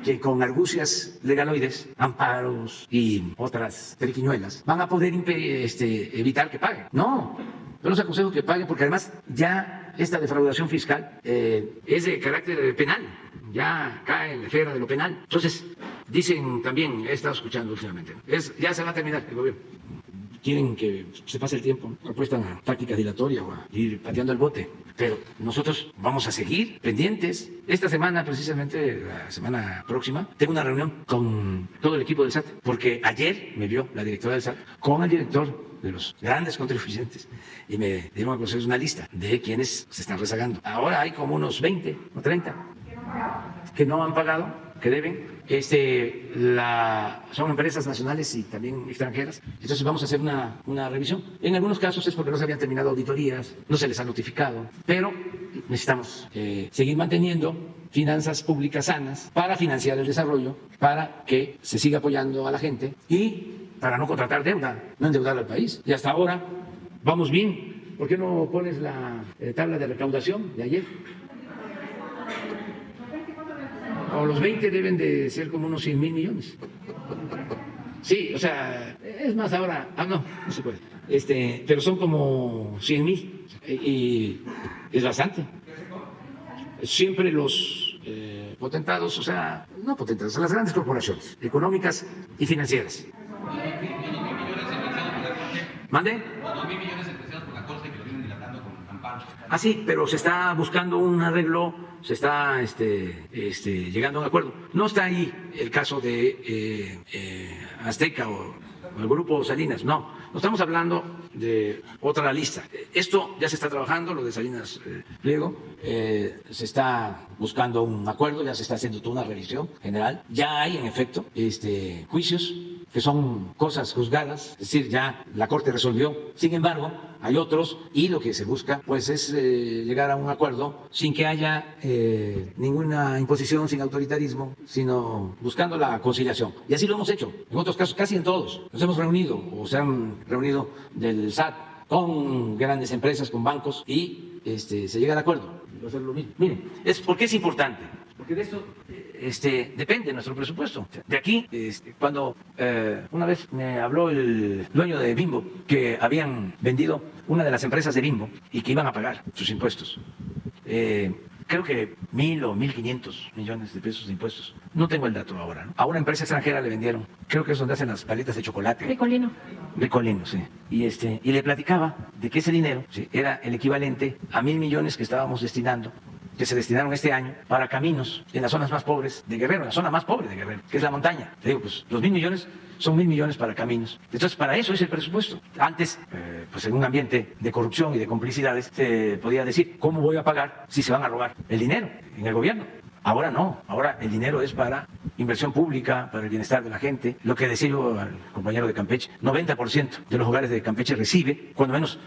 que con argucias legaloides, amparos y otras triquiñuelas van a poder evitar que paguen. No, yo les aconsejo que paguen, porque además ya esta defraudación fiscal es de carácter penal, ya cae en la esfera de lo penal. Entonces, dicen también, he estado escuchando últimamente, ya se va a terminar el gobierno. Quieren que se pase el tiempo, apuestan a táctica dilatoria o a ir pateando el bote. Pero nosotros vamos a seguir pendientes. Esta semana, precisamente la semana próxima, tengo una reunión con todo el equipo del SAT, porque ayer me vio la directora del SAT con el director de los grandes contribuyentes y me dieron a conocer una lista de quienes se están rezagando. Ahora hay como unos 20 o 30 que no han pagado, que deben. Son empresas nacionales y también extranjeras. Entonces vamos a hacer una revisión. En algunos casos es porque no se habían terminado auditorías, no se les ha notificado, pero necesitamos seguir manteniendo finanzas públicas sanas para financiar el desarrollo, para que se siga apoyando a la gente y para no contratar deuda, no endeudar al país. Y hasta ahora vamos bien. ¿Por qué no pones la tabla de recaudación de ayer? O los 20 deben de ser como unos 100,000 millones. Sí, o sea, es más ahora, no se puede. Pero son como 100,000 y es bastante. Siempre los potentados, o sea, no potentados, las grandes corporaciones económicas y financieras. ¿Mande? Ah, sí, pero se está buscando un arreglo, se está llegando a un acuerdo. No está ahí el caso de Azteca o el grupo Salinas, no estamos hablando de otra lista. Esto ya se está trabajando, lo de Salinas Pliego, se está buscando un acuerdo, ya se está haciendo toda una revisión general, ya hay en efecto juicios que son cosas juzgadas, es decir, ya la Corte resolvió. Sin embargo, hay otros y lo que se busca pues es llegar a un acuerdo sin que haya ninguna imposición, sin autoritarismo, sino buscando la conciliación. Y así lo hemos hecho. En otros casos, casi en todos, nos hemos reunido o se han reunido del SAT con grandes empresas, con bancos y se llega al acuerdo. Va a ser lo mismo. Miren, ¿por qué es importante? Porque de esto depende nuestro presupuesto. De aquí, cuando una vez me habló el dueño de Bimbo, que habían vendido una de las empresas de Bimbo y que iban a pagar sus impuestos. Creo que 1,000 o 1,500 millones de pesos de impuestos. No tengo el dato ahora, ¿no? A una empresa extranjera le vendieron, creo que es donde hacen las paletas de chocolate. Ricolino. Ricolino, sí. Y le platicaba de que ese dinero, ¿sí?, era el equivalente a 1,000 millones que estábamos destinando, que se destinaron este año para caminos en las zonas más pobres de Guerrero, en la zona más pobre de Guerrero, que es la montaña. Te digo, pues los 1,000 millones son 1,000 millones para caminos. Entonces, para eso es el presupuesto. Antes, pues en un ambiente de corrupción y de complicidades, se podía decir, ¿cómo voy a pagar si se van a robar el dinero en el gobierno? Ahora no, ahora el dinero es para inversión pública, para el bienestar de la gente. Lo que decía yo al compañero de Campeche, 90% de los hogares de Campeche recibe, cuando menos,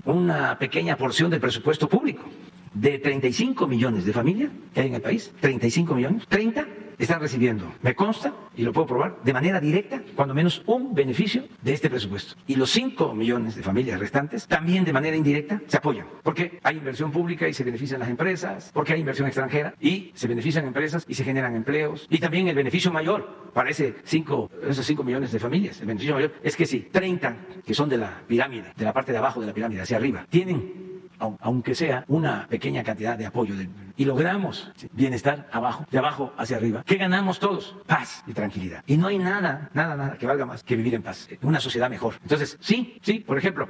una pequeña porción del presupuesto público. De 35 millones de familias que hay en el país, 35 millones, 30 están recibiendo, me consta, y lo puedo probar, de manera directa, cuando menos un beneficio de este presupuesto. Y los 5 millones de familias restantes, también de manera indirecta, se apoyan. Porque hay inversión pública y se benefician las empresas, porque hay inversión extranjera y se benefician empresas y se generan empleos. Y también el beneficio mayor para esos 5 millones de familias, el beneficio mayor es que si 30 que son de la pirámide, de la parte de abajo de la pirámide hacia arriba, tienen aunque sea una pequeña cantidad de apoyo y logramos bienestar abajo, de abajo hacia arriba, ¿qué ganamos todos? Paz y tranquilidad. Y no hay nada que valga más que vivir en paz, una sociedad mejor. Entonces, sí, por ejemplo,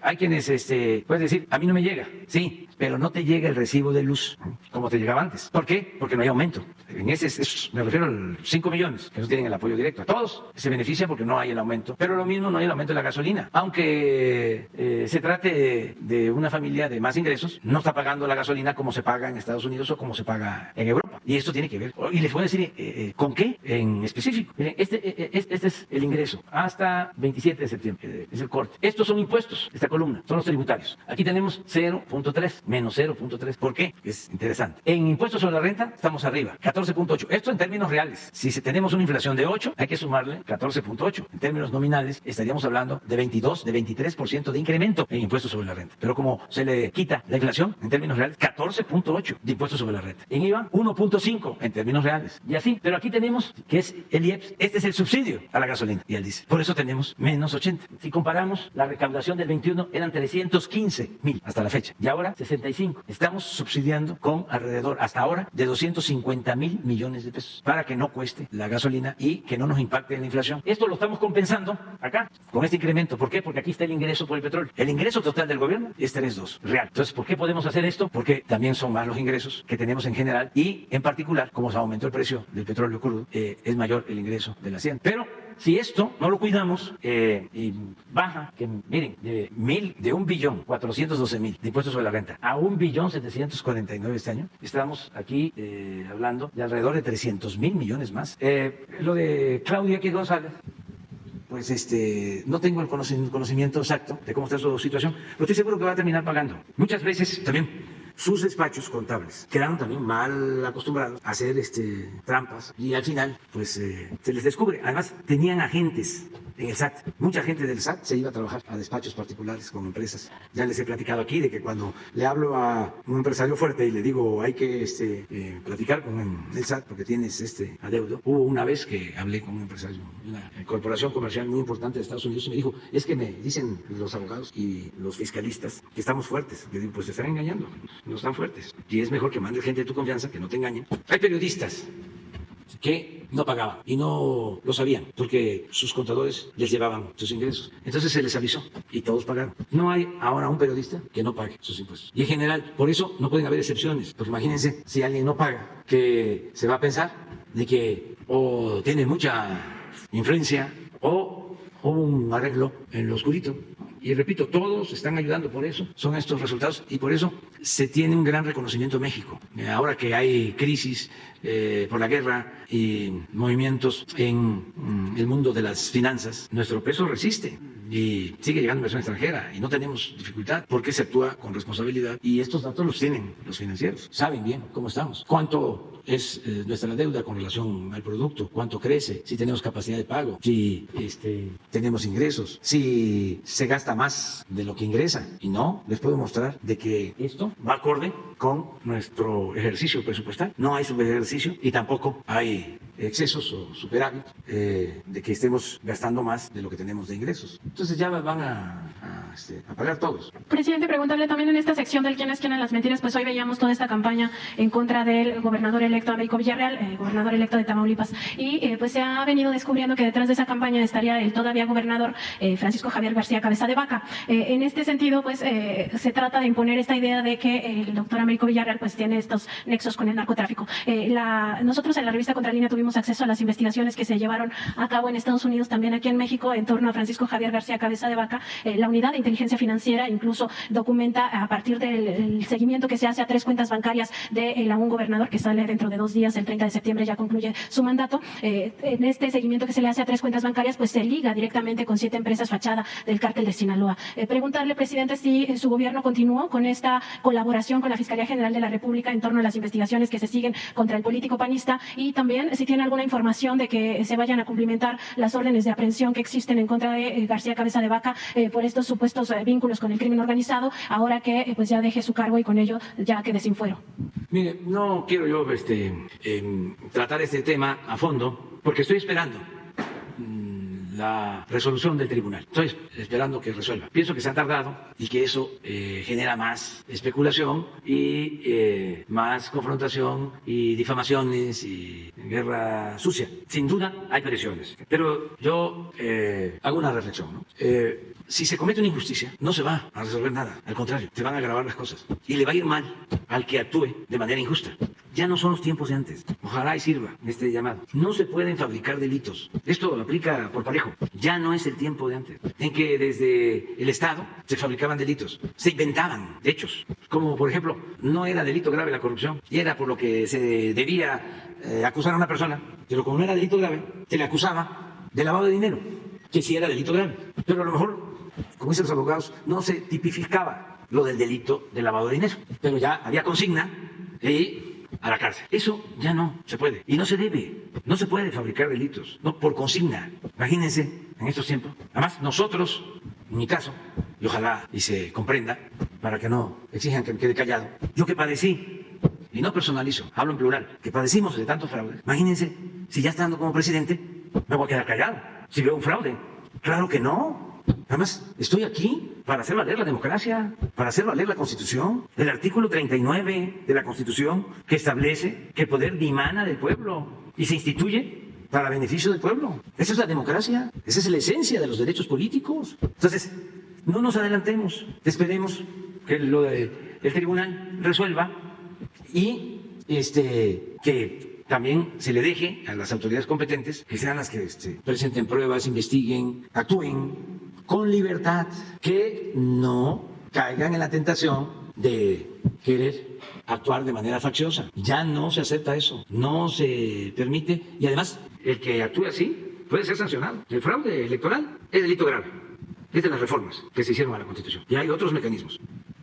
hay quienes pueden decir, a mí no me llega, sí, pero no te llega el recibo de luz como te llegaba antes. ¿Por qué? Porque no hay aumento. en me refiero a los 5 millones que no tienen el apoyo directo. A todos se beneficia porque no hay el aumento. Pero lo mismo, no hay el aumento de la gasolina. Aunque se trate de una familia de más ingresos, no está pagando la gasolina como se paga en Estados Unidos o como se paga en Europa. Y esto tiene que ver. Y les voy a decir con qué en específico. Miren, este es el ingreso hasta 27 de septiembre. Es el corte. Estos son impuestos, esta columna, son los tributarios. Aquí tenemos 0.3, menos 0.3. ¿Por qué? Es interesante. En impuestos sobre la renta estamos arriba, 14.8. Esto en términos reales. Si tenemos una inflación de 8, hay que sumarle 14.8. En términos nominales estaríamos hablando de 22, de 23% de incremento en impuestos sobre la renta. Pero como se le quita la inflación, en términos reales, 14.8 de impuestos sobre la renta. En IVA, 1.5 en términos reales. Y así, pero aquí tenemos que es el IEPS. Este es el subsidio a la gasolina y al diésel. Por eso tenemos menos 80. Si comparamos, la recaudación del 21 eran 315,000 hasta la fecha y ahora 65. Estamos subsidiando con alrededor, hasta ahora, de 250,000 millones de pesos para que no cueste la gasolina y que no nos impacte en la inflación. Esto lo estamos compensando acá con este incremento. ¿Por qué? Porque aquí está el ingreso por el petróleo. El ingreso total del gobierno es 3.2 real. Entonces, ¿por qué podemos hacer esto? Porque también son más los ingresos que tenemos en general y en particular, como se aumentó el precio del petróleo crudo, es mayor el ingreso de la hacienda. Pero si esto no lo cuidamos y baja, que miren, de 1.412.000 de impuestos sobre la renta a 1.749.000 este año, estamos aquí hablando de alrededor de 300,000 millones más. Lo de Claudia X González, pues no tengo el conocimiento exacto de cómo está su situación, pero estoy seguro que va a terminar pagando. Muchas veces también sus despachos contables quedaron también mal acostumbrados a hacer trampas y al final pues se les descubre. Además tenían agentes en el SAT. Mucha gente del SAT se iba a trabajar a despachos particulares con empresas. Ya les he platicado aquí de que cuando le hablo a un empresario fuerte y le digo hay que platicar con el SAT porque tienes adeudo. Hubo una vez que hablé con un empresario, una corporación comercial muy importante de Estados Unidos y me dijo, es que me dicen los abogados y los fiscalistas que estamos fuertes. Le digo, pues te están engañando. No están fuertes. Y es mejor que mandes gente de tu confianza que no te engañen. Hay periodistas que no pagaban y no lo sabían porque sus contadores les llevaban sus ingresos. Entonces se les avisó y todos pagaron. No hay ahora un periodista que no pague sus impuestos. Y en general, por eso no pueden haber excepciones. Porque imagínense, si alguien no paga, que se va a pensar de que o tiene mucha influencia o hubo un arreglo en lo oscurito. Y repito, todos están ayudando por eso, son estos resultados y por eso se tiene un gran reconocimiento en México. Ahora que hay crisis por la guerra y movimientos en el mundo de las finanzas, nuestro peso resiste y sigue llegando inversión extranjera y no tenemos dificultad porque se actúa con responsabilidad y estos datos los tienen los financieros, saben bien cómo estamos, cuánto es nuestra deuda con relación al producto, cuánto crece, si tenemos capacidad de pago, si tenemos ingresos, si se gasta más de lo que ingresa. Y no, les puedo mostrar de que esto va acorde con nuestro ejercicio presupuestal. No hay subejercicio y tampoco hay excesos o superávit de que estemos gastando más de lo que tenemos de ingresos. Entonces ya van a pagar todos. Presidente, preguntarle también en esta sección del quién es quién en las mentiras, pues hoy veíamos toda esta campaña en contra del gobernador electo Américo Villarreal, gobernador electo de Tamaulipas, y pues se ha venido descubriendo que detrás de esa campaña estaría el todavía gobernador Francisco Javier García Cabeza de Vaca. En este sentido, pues se trata de imponer esta idea de que el doctor Américo Villarreal pues tiene estos nexos con el narcotráfico. Nosotros en la revista Contralínea tuvimos acceso a las investigaciones que se llevaron a cabo en Estados Unidos, también aquí en México, en torno a Francisco Javier García Cabeza de Vaca. La unidad de inteligencia financiera incluso documenta a partir del seguimiento que se hace a 3 cuentas bancarias de un gobernador que sale dentro de 2 días, el 30 de septiembre ya concluye su mandato. En este seguimiento que se le hace a 3 cuentas bancarias, pues se liga directamente con 7 empresas fachada del cártel de Sinaloa. Preguntarle, presidente, si su gobierno continuó con esta colaboración con la Fiscalía General de la República en torno a las investigaciones que se siguen contra el político panista y también si tiene alguna información de que se vayan a cumplimentar las órdenes de aprehensión que existen en contra de García Cabeza de Vaca por estos supuestos vínculos con el crimen organizado, ahora que pues ya deje su cargo y con ello ya quede sin fuero. Mire, no quiero yo tratar este tema a fondo porque estoy esperando la resolución del tribunal. Estoy esperando que resuelva. Pienso que se han tardado y que eso genera más especulación y más confrontación y difamaciones y guerra sucia. Sin duda hay presiones, pero yo hago una reflexión, ¿no? Si se comete una injusticia, no se va a resolver nada. Al contrario, se van a agravar las cosas y le va a ir mal al que actúe de manera injusta. Ya no son los tiempos de antes. Ojalá y sirva este llamado. No se pueden fabricar delitos. Esto aplica por parejo. Ya no es el tiempo de antes, en que desde el Estado se fabricaban delitos, se inventaban hechos. Como, por ejemplo, no era delito grave la corrupción, y era por lo que se debía acusar a una persona, pero como no era delito grave, se le acusaba de lavado de dinero, que sí era delito grave. Pero a lo mejor, como dicen los abogados, no se tipificaba lo del delito de lavado de dinero, pero ya había consigna y a la cárcel. Eso ya no se puede y no se debe. No se puede fabricar delitos, no por consigna. Imagínense en estos tiempos. Además, nosotros, en mi caso, y ojalá y se comprenda, para que no exijan que me quede callado, yo que padecí, y no personalizo, hablo en plural, que padecimos de tantos fraudes. Imagínense, si ya estando como presidente, me voy a quedar callado si veo un fraude. Claro que no. Además, estoy aquí para hacer valer la democracia, para hacer valer la Constitución. El artículo 39 de la Constitución, que establece que el poder dimana del pueblo y se instituye para beneficio del pueblo. Esa es la democracia, esa es la esencia de los derechos políticos. Entonces, no nos adelantemos, esperemos que lo del tribunal resuelva y que también se le deje a las autoridades competentes que sean las que presenten pruebas, investiguen, actúen con libertad, que no caigan en la tentación de querer actuar de manera facciosa. Ya no se acepta eso, no se permite, y además el que actúe así puede ser sancionado. El fraude electoral es delito grave, es de las reformas que se hicieron a la Constitución, y hay otros mecanismos.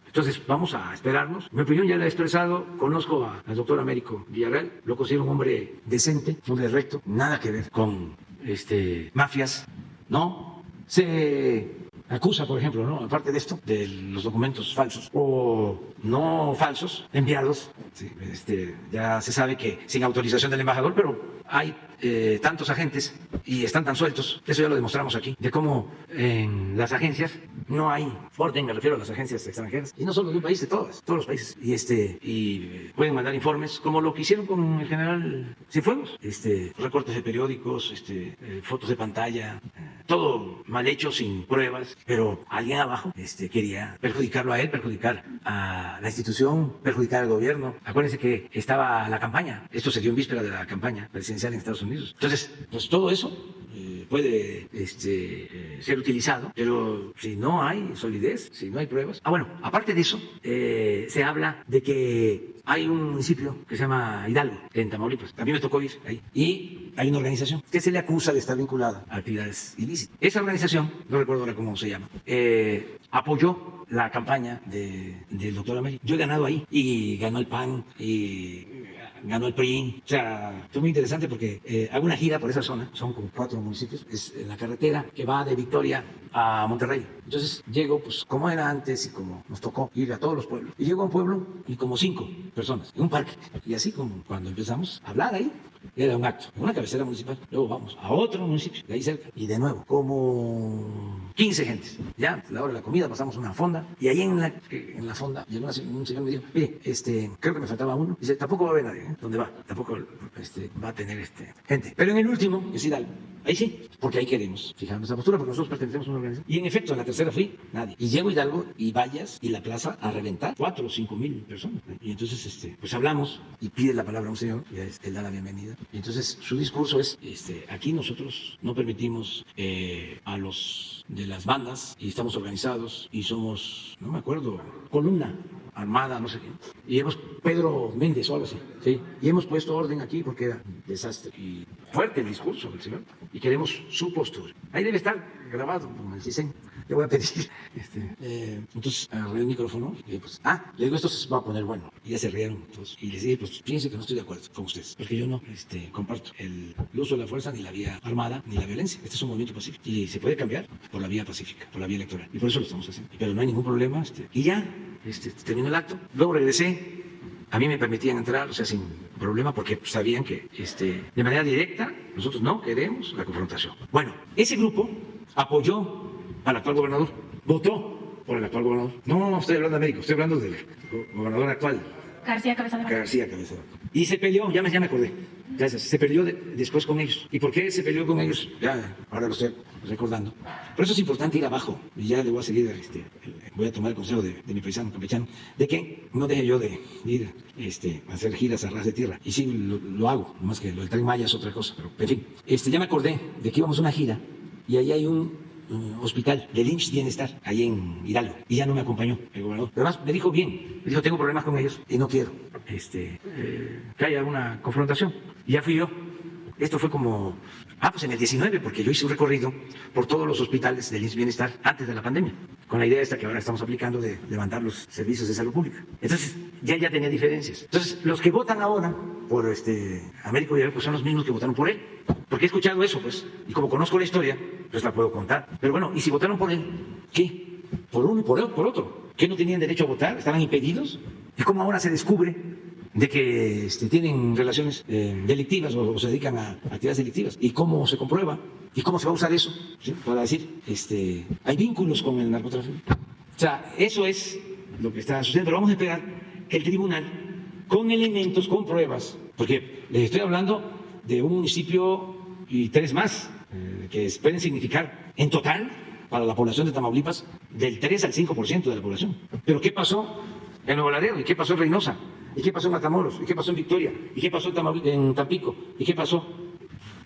Entonces vamos a esperarnos. Mi opinión ya la he expresado, conozco al doctor Américo Villarreal, lo considero un hombre decente, un hombre recto, nada que ver con mafias, ¿no? Se acusa, por ejemplo, ¿no?, aparte de esto, de los documentos falsos o no falsos enviados. Sí, ya se sabe que sin autorización del embajador, pero hay tantos agentes y están tan sueltos, eso ya lo demostramos aquí, de cómo en las agencias no hay orden, me refiero a las agencias extranjeras, y no solo de un país, de todos los países, y pueden mandar informes, como lo que hicieron con el general Cienfuegos, recortes de periódicos, fotos de pantalla, todo mal hecho, sin pruebas, pero alguien abajo quería perjudicarlo a él, perjudicar a la institución, perjudicar al gobierno. Acuérdense que estaba la campaña, esto se dio en víspera de la campaña presidencial en Estados Unidos. Entonces, pues todo eso puede ser utilizado, pero si no hay solidez, si no hay pruebas. Bueno, aparte de eso, se habla de que hay un municipio que se llama Hidalgo, en Tamaulipas. A mí me tocó ir ahí. Y hay una organización que se le acusa de estar vinculada a actividades ilícitas. Esa organización, no recuerdo ahora cómo se llama, apoyó la campaña del doctor Américo. Yo he ganado ahí y ganó el PAN y ganó el PRI. O sea, fue muy interesante porque hago una gira por esa zona, son como 4 municipios, es en la carretera que va de Victoria a Monterrey. Entonces llego, pues como era antes y como nos tocó ir a todos los pueblos. Y llego a un pueblo y como 5 personas en un parque. Y así como cuando empezamos a hablar ahí, era un acto, en una cabecera municipal. Luego vamos a otro municipio, de ahí cerca, y de nuevo, como 15 gentes. Ya, a la hora de la comida, pasamos una fonda, y ahí en la fonda, llegó un señor me dijo, mire, creo que me faltaba uno. Dice, tampoco va a haber nadie, ¿dónde va? Tampoco va a tener gente. Pero en el último, es Hidalgo, ahí sí, porque ahí queremos fijar nuestra postura, porque nosotros pertenecemos a una organización. Y en efecto, en la tercera fui, nadie. Y llego a Hidalgo, y vallas, y la plaza a reventar, 4 o 5 mil personas. Y entonces, pues hablamos, y pide la palabra a un señor, y él da la bienvenida. Y entonces su discurso es, aquí nosotros no permitimos a los de las bandas, y estamos organizados, y somos, no me acuerdo, columna armada, no sé qué. Y Pedro Méndez o algo así, ¿sí? Y hemos puesto orden aquí porque era desastre. Y fuerte el discurso del señor. Y queremos su postura. Ahí debe estar grabado con el CISEN. Le voy a pedir. Entonces agarré el micrófono y le pues, le digo, esto se va a poner bueno. Y ya se rieron todos. Y les dije, pues fíjense que no estoy de acuerdo con ustedes. Porque yo no comparto el uso de la fuerza, ni la vía armada, ni la violencia. Este es un movimiento pacífico. Y se puede cambiar por la vía pacífica, por la vía electoral. Y por eso lo estamos haciendo. Pero no hay ningún problema. Y ya, terminó el acto. Luego regresé. A mí me permitían entrar, o sea, sin problema, porque sabían que de manera directa nosotros no queremos la confrontación. Bueno, ese grupo apoyó al actual gobernador, votó por el actual gobernador. No estoy hablando de Américo, estoy hablando del gobernador actual. García Cabeza de Vaca. García Cabeza de Vaca. Y se peleó, ya me acordé. Gracias. Se peleó después con ellos. ¿Y por qué se peleó con ellos? Ya, ahora lo sé recordando. Por eso es importante ir abajo, y ya le voy a seguir, voy a tomar el consejo de mi paisano campechano, de que no deje yo de ir a hacer giras a ras de tierra. Y sí, lo hago, nomás que lo del Tren Maya es otra cosa. Pero, en fin, ya me acordé de que íbamos a una gira, y ahí hay un hospital del IMSS Bienestar, ahí en Hidalgo, y ya no me acompañó el gobernador. Pero además me dijo bien, me dijo, tengo problemas con ellos y no quiero que haya una confrontación. Y ya fui yo. Esto fue como, pues en el 19, porque yo hice un recorrido por todos los hospitales del IMSS Bienestar antes de la pandemia, con la idea esta que ahora estamos aplicando de levantar los servicios de salud pública. Entonces, ya tenía diferencias. Entonces, los que votan ahora por Américo Villarreal, pues son los mismos que votaron por él. Porque he escuchado eso, pues, y como conozco la historia, pues la puedo contar. Pero bueno, ¿y si votaron por él? ¿Qué? ¿Por uno y por otro? ¿Qué no tenían derecho a votar? ¿Estaban impedidos? ¿Y cómo ahora se descubre de que tienen relaciones delictivas o se dedican a actividades delictivas? ¿Y cómo se comprueba? ¿Y cómo se va a usar eso? ¿Sí? Para decir, hay vínculos con el narcotráfico. O sea, eso es lo que está sucediendo. Pero vamos a esperar que el tribunal, con elementos, con pruebas, porque les estoy hablando de un municipio y 3 más, que pueden significar en total para la población de Tamaulipas del 3 al 5% de la población. Pero ¿qué pasó en Nuevo Laredo? ¿Y qué pasó en Reynosa? ¿Y qué pasó en Matamoros? ¿Y qué pasó en Victoria? ¿Y qué pasó en Tampico? ¿Y qué pasó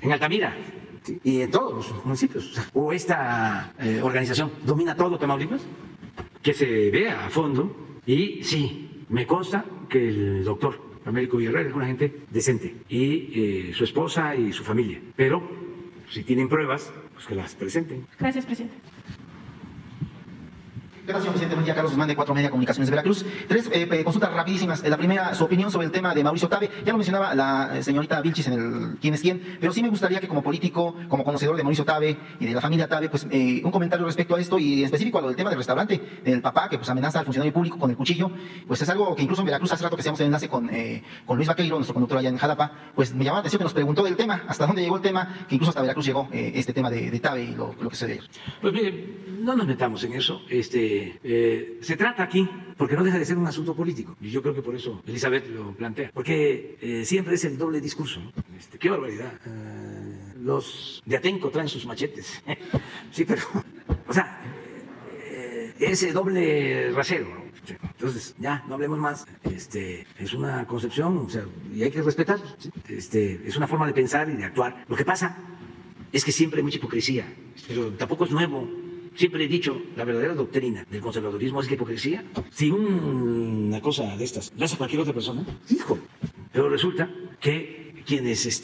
en Altamira? ¿Sí? Y en todos los municipios. ¿O esta organización domina todo Tamaulipas? Que se vea a fondo. Y sí, me consta que el doctor Américo Villarreal es una gente decente, y su esposa y su familia. Pero si tienen pruebas, pues que las presenten. Gracias, presidente. Gracias, señor presidente. Buen día, Carlos Guzmán, de 4 Media Comunicaciones de Veracruz. 3 consultas rapidísimas. La primera, su opinión sobre el tema de Mauricio Tabe. Ya lo mencionaba la señorita Vilchis en el quién es quién, pero sí me gustaría que como político, como conocedor de Mauricio Tabe y de la familia Tabe, pues un comentario respecto a esto, y en específico a lo del tema del restaurante del papá, que pues amenaza al funcionario público con el cuchillo. Pues es algo que incluso en Veracruz, hace rato que hacíamos el enlace con Luis Vaqueiro, nuestro conductor allá en Jalapa, pues me llamaba la atención que nos preguntó del tema, hasta dónde llegó el tema, que incluso hasta Veracruz llegó este tema de Tabe y lo que sucede. Pues mire, no nos metamos en eso. Se trata aquí, porque no deja de ser un asunto político, y yo creo que por eso Elizabeth lo plantea, porque siempre es el doble discurso, ¿no? ¡Qué barbaridad! Los de Atenco traen sus machetes. Sí, pero, o sea, ese doble rasero, ¿no? Entonces, ya, no hablemos más. Es una concepción, o sea, y hay que respetarlo, ¿sí? Es una forma de pensar y de actuar. Lo que pasa es que siempre hay mucha hipocresía, pero tampoco es nuevo. Siempre he dicho, la verdadera doctrina del conservadurismo es la hipocresía. Si una cosa de estas la hace cualquier otra persona, hijo. Pero resulta que quienes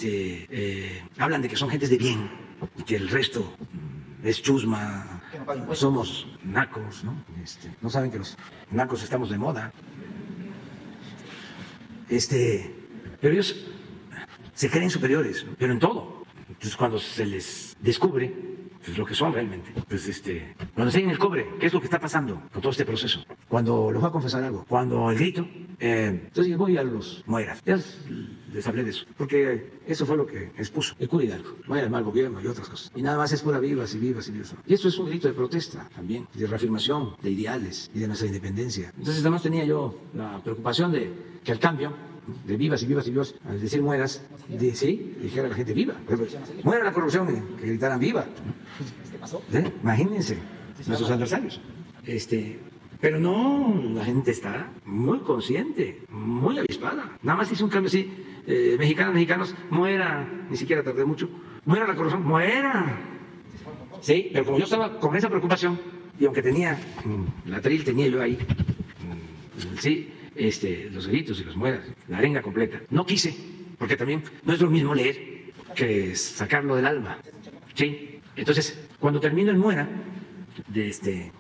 hablan de que son gentes de bien y que el resto es chusma, somos nacos, ¿no? No saben que los nacos estamos de moda. Pero ellos se creen superiores, ¿no? Pero en todo. Entonces, cuando se les descubre pues lo que son realmente, pues cuando se en el cobre, ¿qué es lo que está pasando con todo este proceso? Cuando les voy a confesar algo, cuando el grito, entonces voy a los mueras, ya les hablé de eso, porque eso fue lo que expuso el cura Hidalgo, vaya al mal gobierno y otras cosas, y nada más es pura vivas y vivas y vivas, y eso es un grito de protesta también, de reafirmación de ideales y de nuestra independencia. Entonces además tenía yo la preocupación de que al cambio de vivas y vivas y vivas, al decir mueras, dijera la gente viva. Muera la corrupción, que gritaran viva. Imagínense, nuestros adversarios. Pero no, la gente está muy consciente, muy avispada. Nada más hizo un cambio así, mexicanos, muera, ni siquiera tardé mucho, muera la corrupción, muera. Sí, pero como yo estaba con esa preocupación, y aunque tenía, la atril tenía yo ahí, sí, los gritos y los mueras, la arenga completa. No quise, porque también no es lo mismo leer que sacarlo del alma. ¿Sí? Entonces, cuando termino el muera,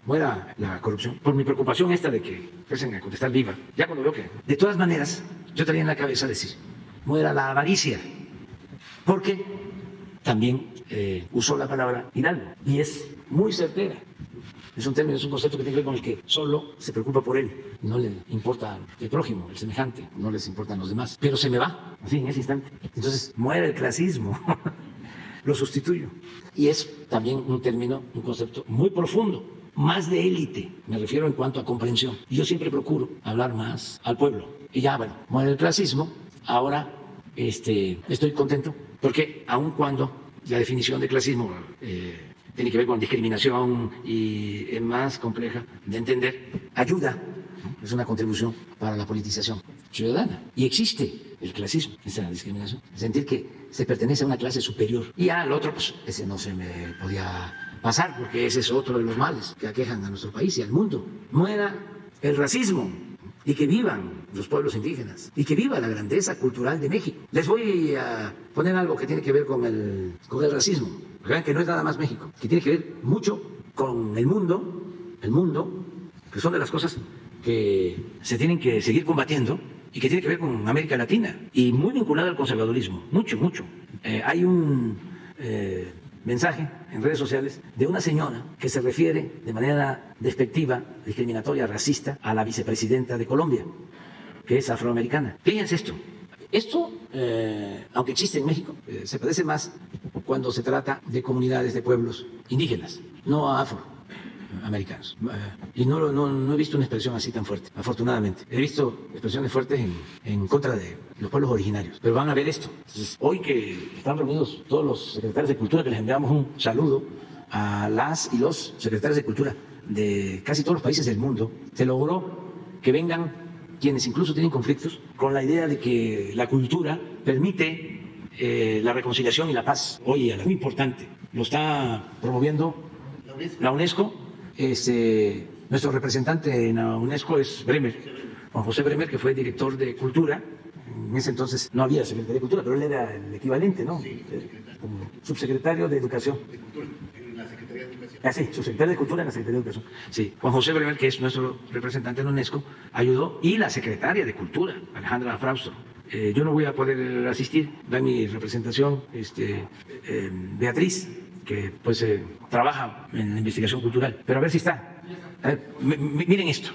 muera la corrupción, por mi preocupación esta de que empiecen a contestar viva, ya cuando veo que, de todas maneras, yo tenía en la cabeza decir, muera la avaricia, porque también usó la palabra Hidalgo, y es muy certera. Es un término, es un concepto que tiene que ver con el que solo se preocupa por él, no le importa el prójimo, el semejante, no les importan los demás, pero se me va, así en ese instante. Entonces, muere el clasismo, lo sustituyo. Y es también un término, un concepto muy profundo, más de élite, me refiero en cuanto a comprensión. Y yo siempre procuro hablar más al pueblo. Y ya, bueno, muere el clasismo, ahora estoy contento, porque aun cuando la definición de clasismo tiene que ver con discriminación y es más compleja de entender, ayuda, ¿no? Es una contribución para la politización ciudadana. Y existe el clasismo, esa discriminación, sentir que se pertenece a una clase superior. Y al otro, pues ese no se me podía pasar, porque ese es otro de los males que aquejan a nuestro país y al mundo. Muera el racismo y que vivan los pueblos indígenas y que viva la grandeza cultural de México. Les voy a poner algo que tiene que ver con el racismo. Vean que no es nada más México, que tiene que ver mucho con el mundo, que son de las cosas que se tienen que seguir combatiendo y que tiene que ver con América Latina y muy vinculado al conservadurismo, mucho. Hay un mensaje en redes sociales de una señora que se refiere de manera despectiva, discriminatoria, racista a la vicepresidenta de Colombia, que es afroamericana. Fíjense esto. Esto, aunque existe en México, se parece más cuando se trata de comunidades de pueblos indígenas, no afroamericanos. Y no he visto una expresión así tan fuerte, afortunadamente. He visto expresiones fuertes en contra de los pueblos originarios. Pero van a ver esto. Entonces, hoy que están reunidos todos los secretarios de Cultura, que les enviamos un saludo a las y los secretarios de Cultura de casi todos los países del mundo, se logró que vengan quienes incluso tienen conflictos con la idea de que la cultura permite la reconciliación y la paz. Oye, muy importante, lo está promoviendo la UNESCO. Nuestro representante en la UNESCO es Bremer, Juan José Bremer, que fue director de Cultura. En ese entonces no había secretario de Cultura, pero él era el equivalente, ¿no? Como subsecretario de Educación. Sí, subsecretario de Cultura en la Secretaría de Educación. Sí, Juan José Bremer, que es nuestro representante en UNESCO, ayudó, y la secretaria de Cultura, Alejandra Frausto. Yo no voy a poder asistir, da mi representación Beatriz, que pues trabaja en la investigación cultural, pero a ver si está. A ver, miren esto,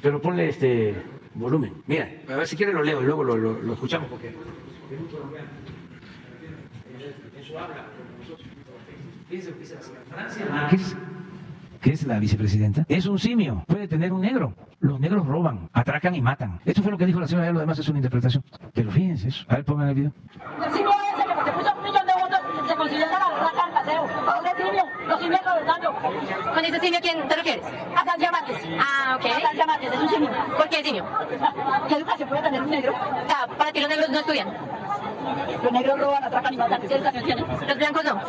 pero ponle volumen. Mira, a ver si quiere lo leo y luego lo escuchamos, porque es muy colombiano. En su habla, nosotros. Fíjense lo que dice la señora Francia Márquez, que es la vicepresidenta, es un simio, puede tener un negro. Los negros roban, atracan y matan. Esto fue lo que dijo la señora, lo demás es una interpretación. Pero fíjense eso. A ver, pongan el video. El simio ese que porque puso 1 millón de votos se considera la raca al paseo. Ahora es simio, los simios gobernando. Con ese simio, ¿quién te refieres? A Francia Márquez. Ah, ok. A Francia Márquez, es un simio. ¿Por qué simio? ¿Qué educación puede tener un negro? O sea, para ti los negros no estudian. Los negros roban, atracan y matan. ¿Qué educación tienen? Los blancos no.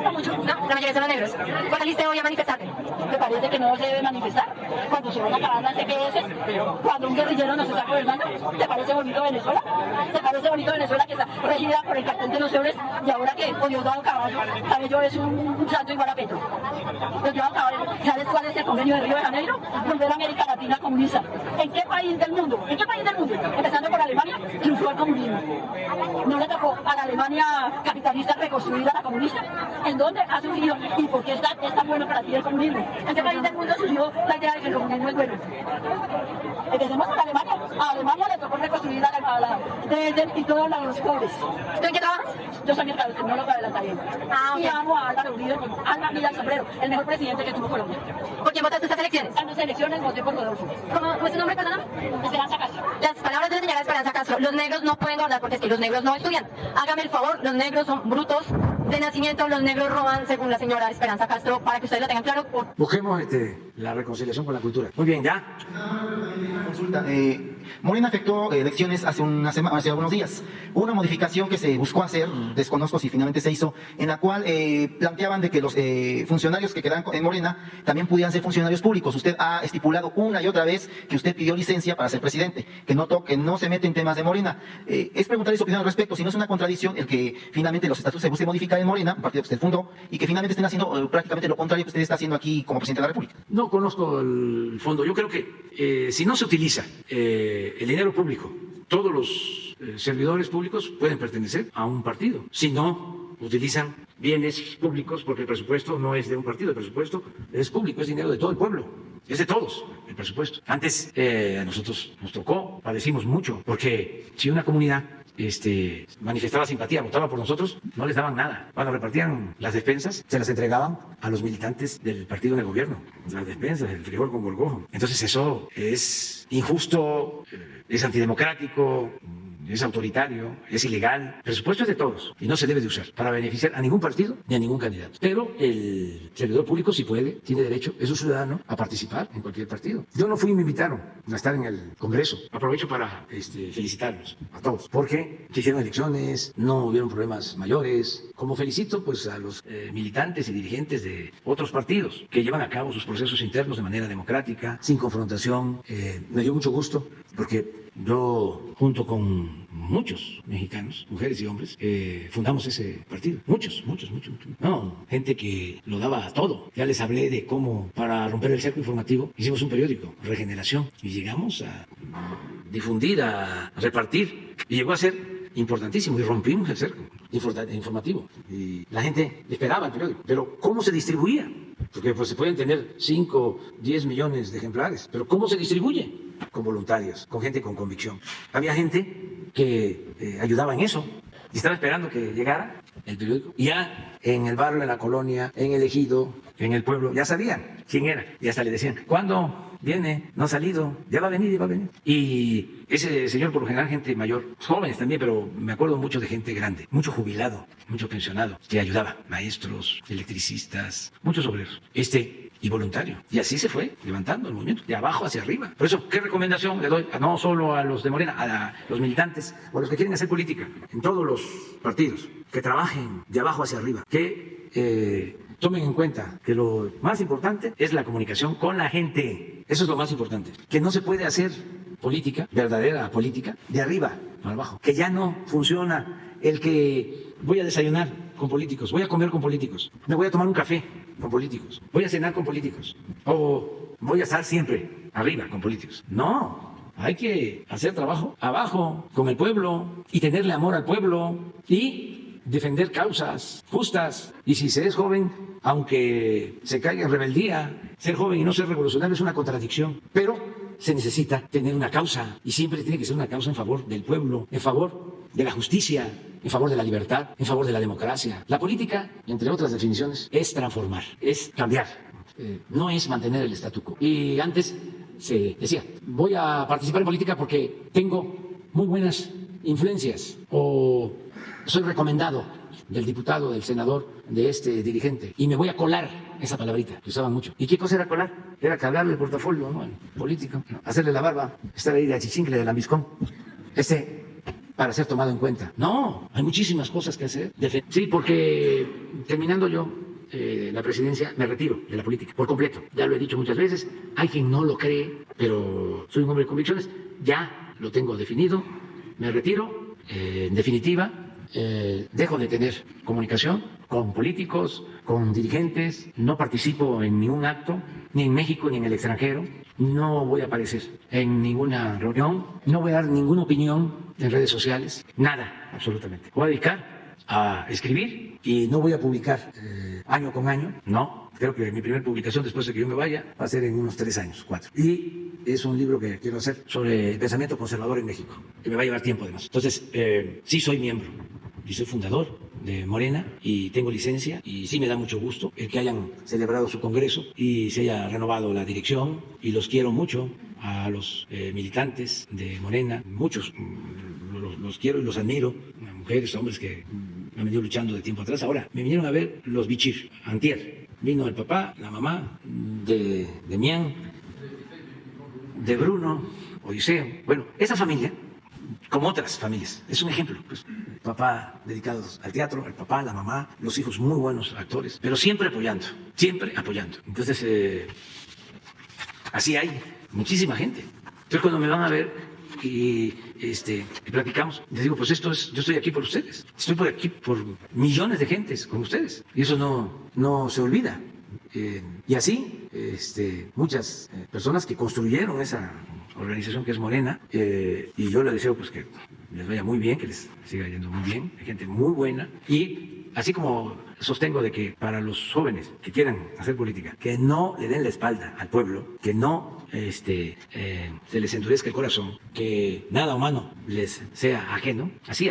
No mucho. No, la mayoría son los negros. ¿Cuál saliste hoy a manifestarte? ¿Te parece que no se debe manifestar? Cuando se van a acabar las EPS, cuando un guerrillero nos está gobernando, ¿te parece bonito Venezuela? ¿Te parece bonito Venezuela que está regida por el cartel de los sobres y ahora que Diosdado Cabello es un santo igual a Petro? Diosdado Cabello, ¿sabes cuál es el convenio de Río de Janeiro? Volver a América Latina comunista. ¿En qué país del mundo? Empezando por Alemania, triunfó el comunismo. ¿No le tocó a la Alemania capitalista reconstruir a la comunista? ¿En dónde ha surgido y por qué es tan bueno para ti el comunismo? ¿En qué país del mundo surgió la idea de que el comunismo es bueno? Empecemos por Alemania. A Alemania le tocó reconstruir y todos los pobres. ¿Tú en qué trabajas? Yo soy tecnóloga de la tarea. Ok. Y amo a Álvaro Uribe, Álvaro Uribe al sombrero, el mejor presidente que tuvo Colombia. ¿Por quién votaste estas elecciones? En las elecciones voté por Rodolfo. ¿Cómo es tu nombre, perdóname? Esperanza Castro. Las palabras de la señora Esperanza Castro. Los negros no pueden gobernar porque es que los negros no estudian. Hágame el favor, los negros son brutos de nacimiento, los negros roban, según la señora Esperanza Castro, para que ustedes lo tengan claro. Busquemos la reconciliación con la cultura. Muy bien, ¿ya? Consulta. Morena efectuó elecciones hace algunos días. Hubo una modificación que se buscó hacer, desconozco si finalmente se hizo, en la cual planteaban de que los funcionarios que quedan en Morena también pudieran ser funcionarios públicos. Usted ha estipulado una y otra vez que usted pidió licencia para ser presidente, que no se mete en temas de Morena. Es preguntarle su opinión al respecto, si no es una contradicción el que finalmente los estatutos se busquen modificar en Morena, un partido que usted fundó, y que finalmente estén haciendo prácticamente lo contrario que usted está haciendo aquí como presidente de la República. No conozco el fondo. Yo creo que si no se utiliza el dinero público, todos los servidores públicos pueden pertenecer a un partido. Si no utilizan bienes públicos, porque el presupuesto no es de un partido, el presupuesto es público, es dinero de todo el pueblo, es de todos el presupuesto. Antes a nosotros nos tocó, padecimos mucho, porque si una comunidad manifestaba simpatía, votaba por nosotros, no les daban nada. Cuando repartían las despensas, se las entregaban a los militantes del partido en el gobierno. Las despensas, el frijol con gorgojo. Entonces eso es injusto, es antidemocrático, es autoritario, es ilegal. El presupuesto es de todos y no se debe de usar para beneficiar a ningún partido ni a ningún candidato. Pero el servidor público, si puede, tiene derecho, es un ciudadano, a participar en cualquier partido. Yo no fui y me invitaron a estar en el Congreso. Aprovecho para felicitarlos a todos, porque se hicieron elecciones, no hubieron problemas mayores. Como felicito pues a los militantes y dirigentes de otros partidos que llevan a cabo sus procesos internos de manera democrática, sin confrontación. Me dio mucho gusto porque yo, junto con muchos mexicanos, mujeres y hombres, fundamos ese partido. Muchos. No, gente que lo daba todo. Ya les hablé de cómo, para romper el cerco informativo, hicimos un periódico, Regeneración, y llegamos a difundir, a repartir, y llegó a ser importantísimo, y rompimos el cerco informativo. Y la gente esperaba el periódico. Pero ¿cómo se distribuía? Porque pues se pueden tener 5, 10 millones de ejemplares, pero ¿cómo se distribuye? Con voluntarios, con gente con convicción. Había gente que ayudaba en eso y estaba esperando que llegara el periódico. Y ya en el barrio, en la colonia, en el ejido, en el pueblo, ya sabían quién era. Y hasta le decían, ¿cuándo viene? No ha salido, ya va a venir, ya va a venir. Y ese señor, por lo general, gente mayor, jóvenes también, pero me acuerdo mucho de gente grande, mucho jubilado, mucho pensionado, que ayudaba, maestros, electricistas, muchos obreros. Y voluntario. Y así se fue levantando el movimiento, de abajo hacia arriba. Por eso, ¿qué recomendación le doy? No solo a los de Morena, a los militantes o a los que quieren hacer política en todos los partidos, que trabajen de abajo hacia arriba, que tomen en cuenta que lo más importante es la comunicación con la gente. Eso es lo más importante. Que no se puede hacer política, verdadera política, de arriba para abajo. Que ya no funciona el que voy a desayunar con políticos, voy a comer con políticos, me voy a tomar un café con políticos, voy a cenar con políticos, o voy a estar siempre arriba con políticos. No, hay que hacer trabajo abajo con el pueblo y tenerle amor al pueblo y defender causas justas. Y si se es joven, aunque se caiga en rebeldía, ser joven y no ser revolucionario es una contradicción, pero se necesita tener una causa y siempre tiene que ser una causa en favor del pueblo, en favor de la justicia, en favor de la libertad, en favor de la democracia. La política, entre otras definiciones, es transformar, es cambiar, no es mantener el statu quo. Y antes se decía, voy a participar en política porque tengo muy buenas influencias o soy recomendado del diputado, del senador, de este dirigente y me voy a colar, esa palabrita que usaban mucho. ¿Y qué cosa era colar? Era cargarle el portafolio, ¿no? Al político, ¿no? Hacerle la barba, estar ahí de achichincle, de lambiscón, para ser tomado en cuenta. No, hay muchísimas cosas que hacer. Sí, porque terminando yo la presidencia, me retiro de la política por completo. Ya lo he dicho muchas veces, hay quien no lo cree, pero soy un hombre de convicciones, ya lo tengo definido, me retiro, en definitiva, dejo de tener comunicación con políticos, con dirigentes, no participo en ningún acto, ni en México ni en el extranjero, no voy a aparecer en ninguna reunión, no voy a dar ninguna opinión en redes sociales, nada, absolutamente. Voy a dedicar a escribir y no voy a publicar año con año, no. Creo que mi primera publicación después de que yo me vaya va a ser en unos 3 años, 4. Y es un libro que quiero hacer sobre el pensamiento conservador en México, que me va a llevar tiempo además. Entonces, sí soy miembro y soy fundador de Morena y tengo licencia y sí me da mucho gusto el que hayan celebrado su congreso y se haya renovado la dirección y los quiero mucho a los militantes de Morena, muchos los quiero y los admiro, mujeres, hombres que me han venido luchando de tiempo atrás. Ahora, me vinieron a ver los bichir, antier. Vino el papá, la mamá de Demián, de Bruno, Odiseo. Bueno, esa familia, como otras familias, es un ejemplo. Pues, papá dedicados al teatro, el papá, la mamá, los hijos muy buenos actores, pero siempre apoyando, siempre apoyando. Entonces, así hay muchísima gente. Entonces, cuando me van a ver y platicamos, les digo, pues yo estoy aquí por ustedes, estoy por aquí por millones de gentes con ustedes y eso no se olvida. Y así muchas personas que construyeron esa organización que es Morena, y yo les deseo pues que les vaya muy bien, que les siga yendo muy bien, hay gente muy buena, y así como sostengo de que para los jóvenes que quieran hacer política, que no le den la espalda al pueblo, que no se les endurezca el corazón, que nada humano les sea ajeno, así,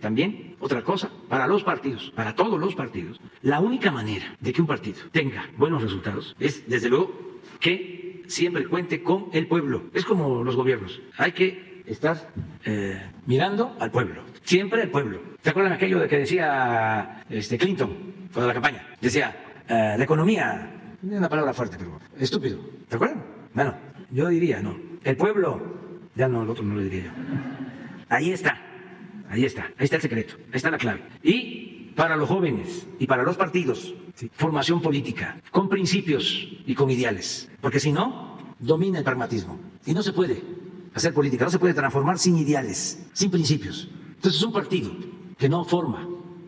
también otra cosa, para los partidos, para todos los partidos, la única manera de que un partido tenga buenos resultados es, desde luego, que siempre cuente con el pueblo. Es como los gobiernos, hay que estar mirando al pueblo, siempre al pueblo. ¿Se acuerdan aquello de que decía Clinton cuando la campaña? Decía, la economía, una palabra fuerte, pero estúpido. ¿Se acuerdan? Bueno, yo diría, no. El pueblo, ya no, el otro no lo diría yo. Ahí está el secreto, ahí está la clave. Y para los jóvenes y para los partidos, ¿sí? Formación política, con principios y con ideales, porque si no, domina el pragmatismo. Y no se puede hacer política, no se puede transformar sin ideales, sin principios. Entonces, un partido que no forma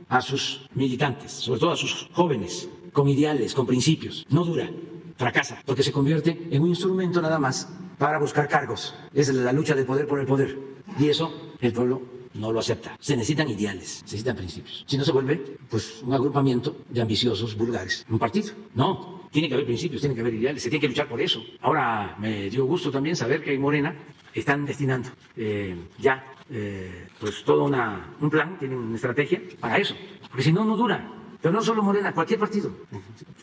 a sus militantes, sobre todo a sus jóvenes, con ideales, con principios, no dura, fracasa, porque se convierte en un instrumento nada más para buscar cargos. Es la lucha del poder por el poder. Y eso el pueblo no lo acepta. Se necesitan ideales, se necesitan principios. Si no se vuelve, pues, un agrupamiento de ambiciosos vulgares. Un partido. No. Tiene que haber principios, tiene que haber ideales, se tiene que luchar por eso. Ahora me dio gusto también saber que en Morena están destinando pues todo un plan, tienen una estrategia para eso. Porque si no, no dura. Pero no solo Morena, cualquier partido.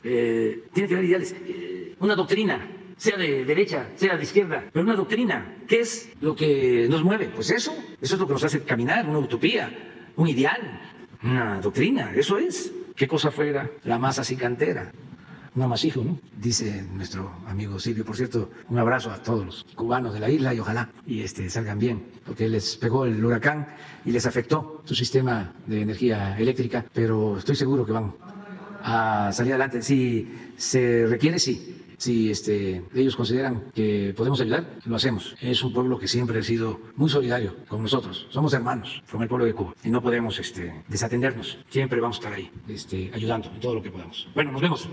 Tiene que haber ideales. Una doctrina, sea de derecha, sea de izquierda, pero una doctrina. ¿Qué es lo que nos mueve? Pues eso es lo que nos hace caminar, una utopía, un ideal, una doctrina, eso es. ¿Qué cosa fuera la masa sin cantera? Un amasijo, ¿no? Dice nuestro amigo Silvio. Por cierto, un abrazo a todos los cubanos de la isla y ojalá salgan bien, porque les pegó el huracán y les afectó su sistema de energía eléctrica, pero estoy seguro que van a salir adelante. Si se requiere, sí. Si ellos consideran que podemos ayudar, lo hacemos. Es un pueblo que siempre ha sido muy solidario con nosotros. Somos hermanos con el pueblo de Cuba y no podemos desatendernos. Siempre vamos a estar ahí ayudando en todo lo que podamos. Bueno, nos vemos.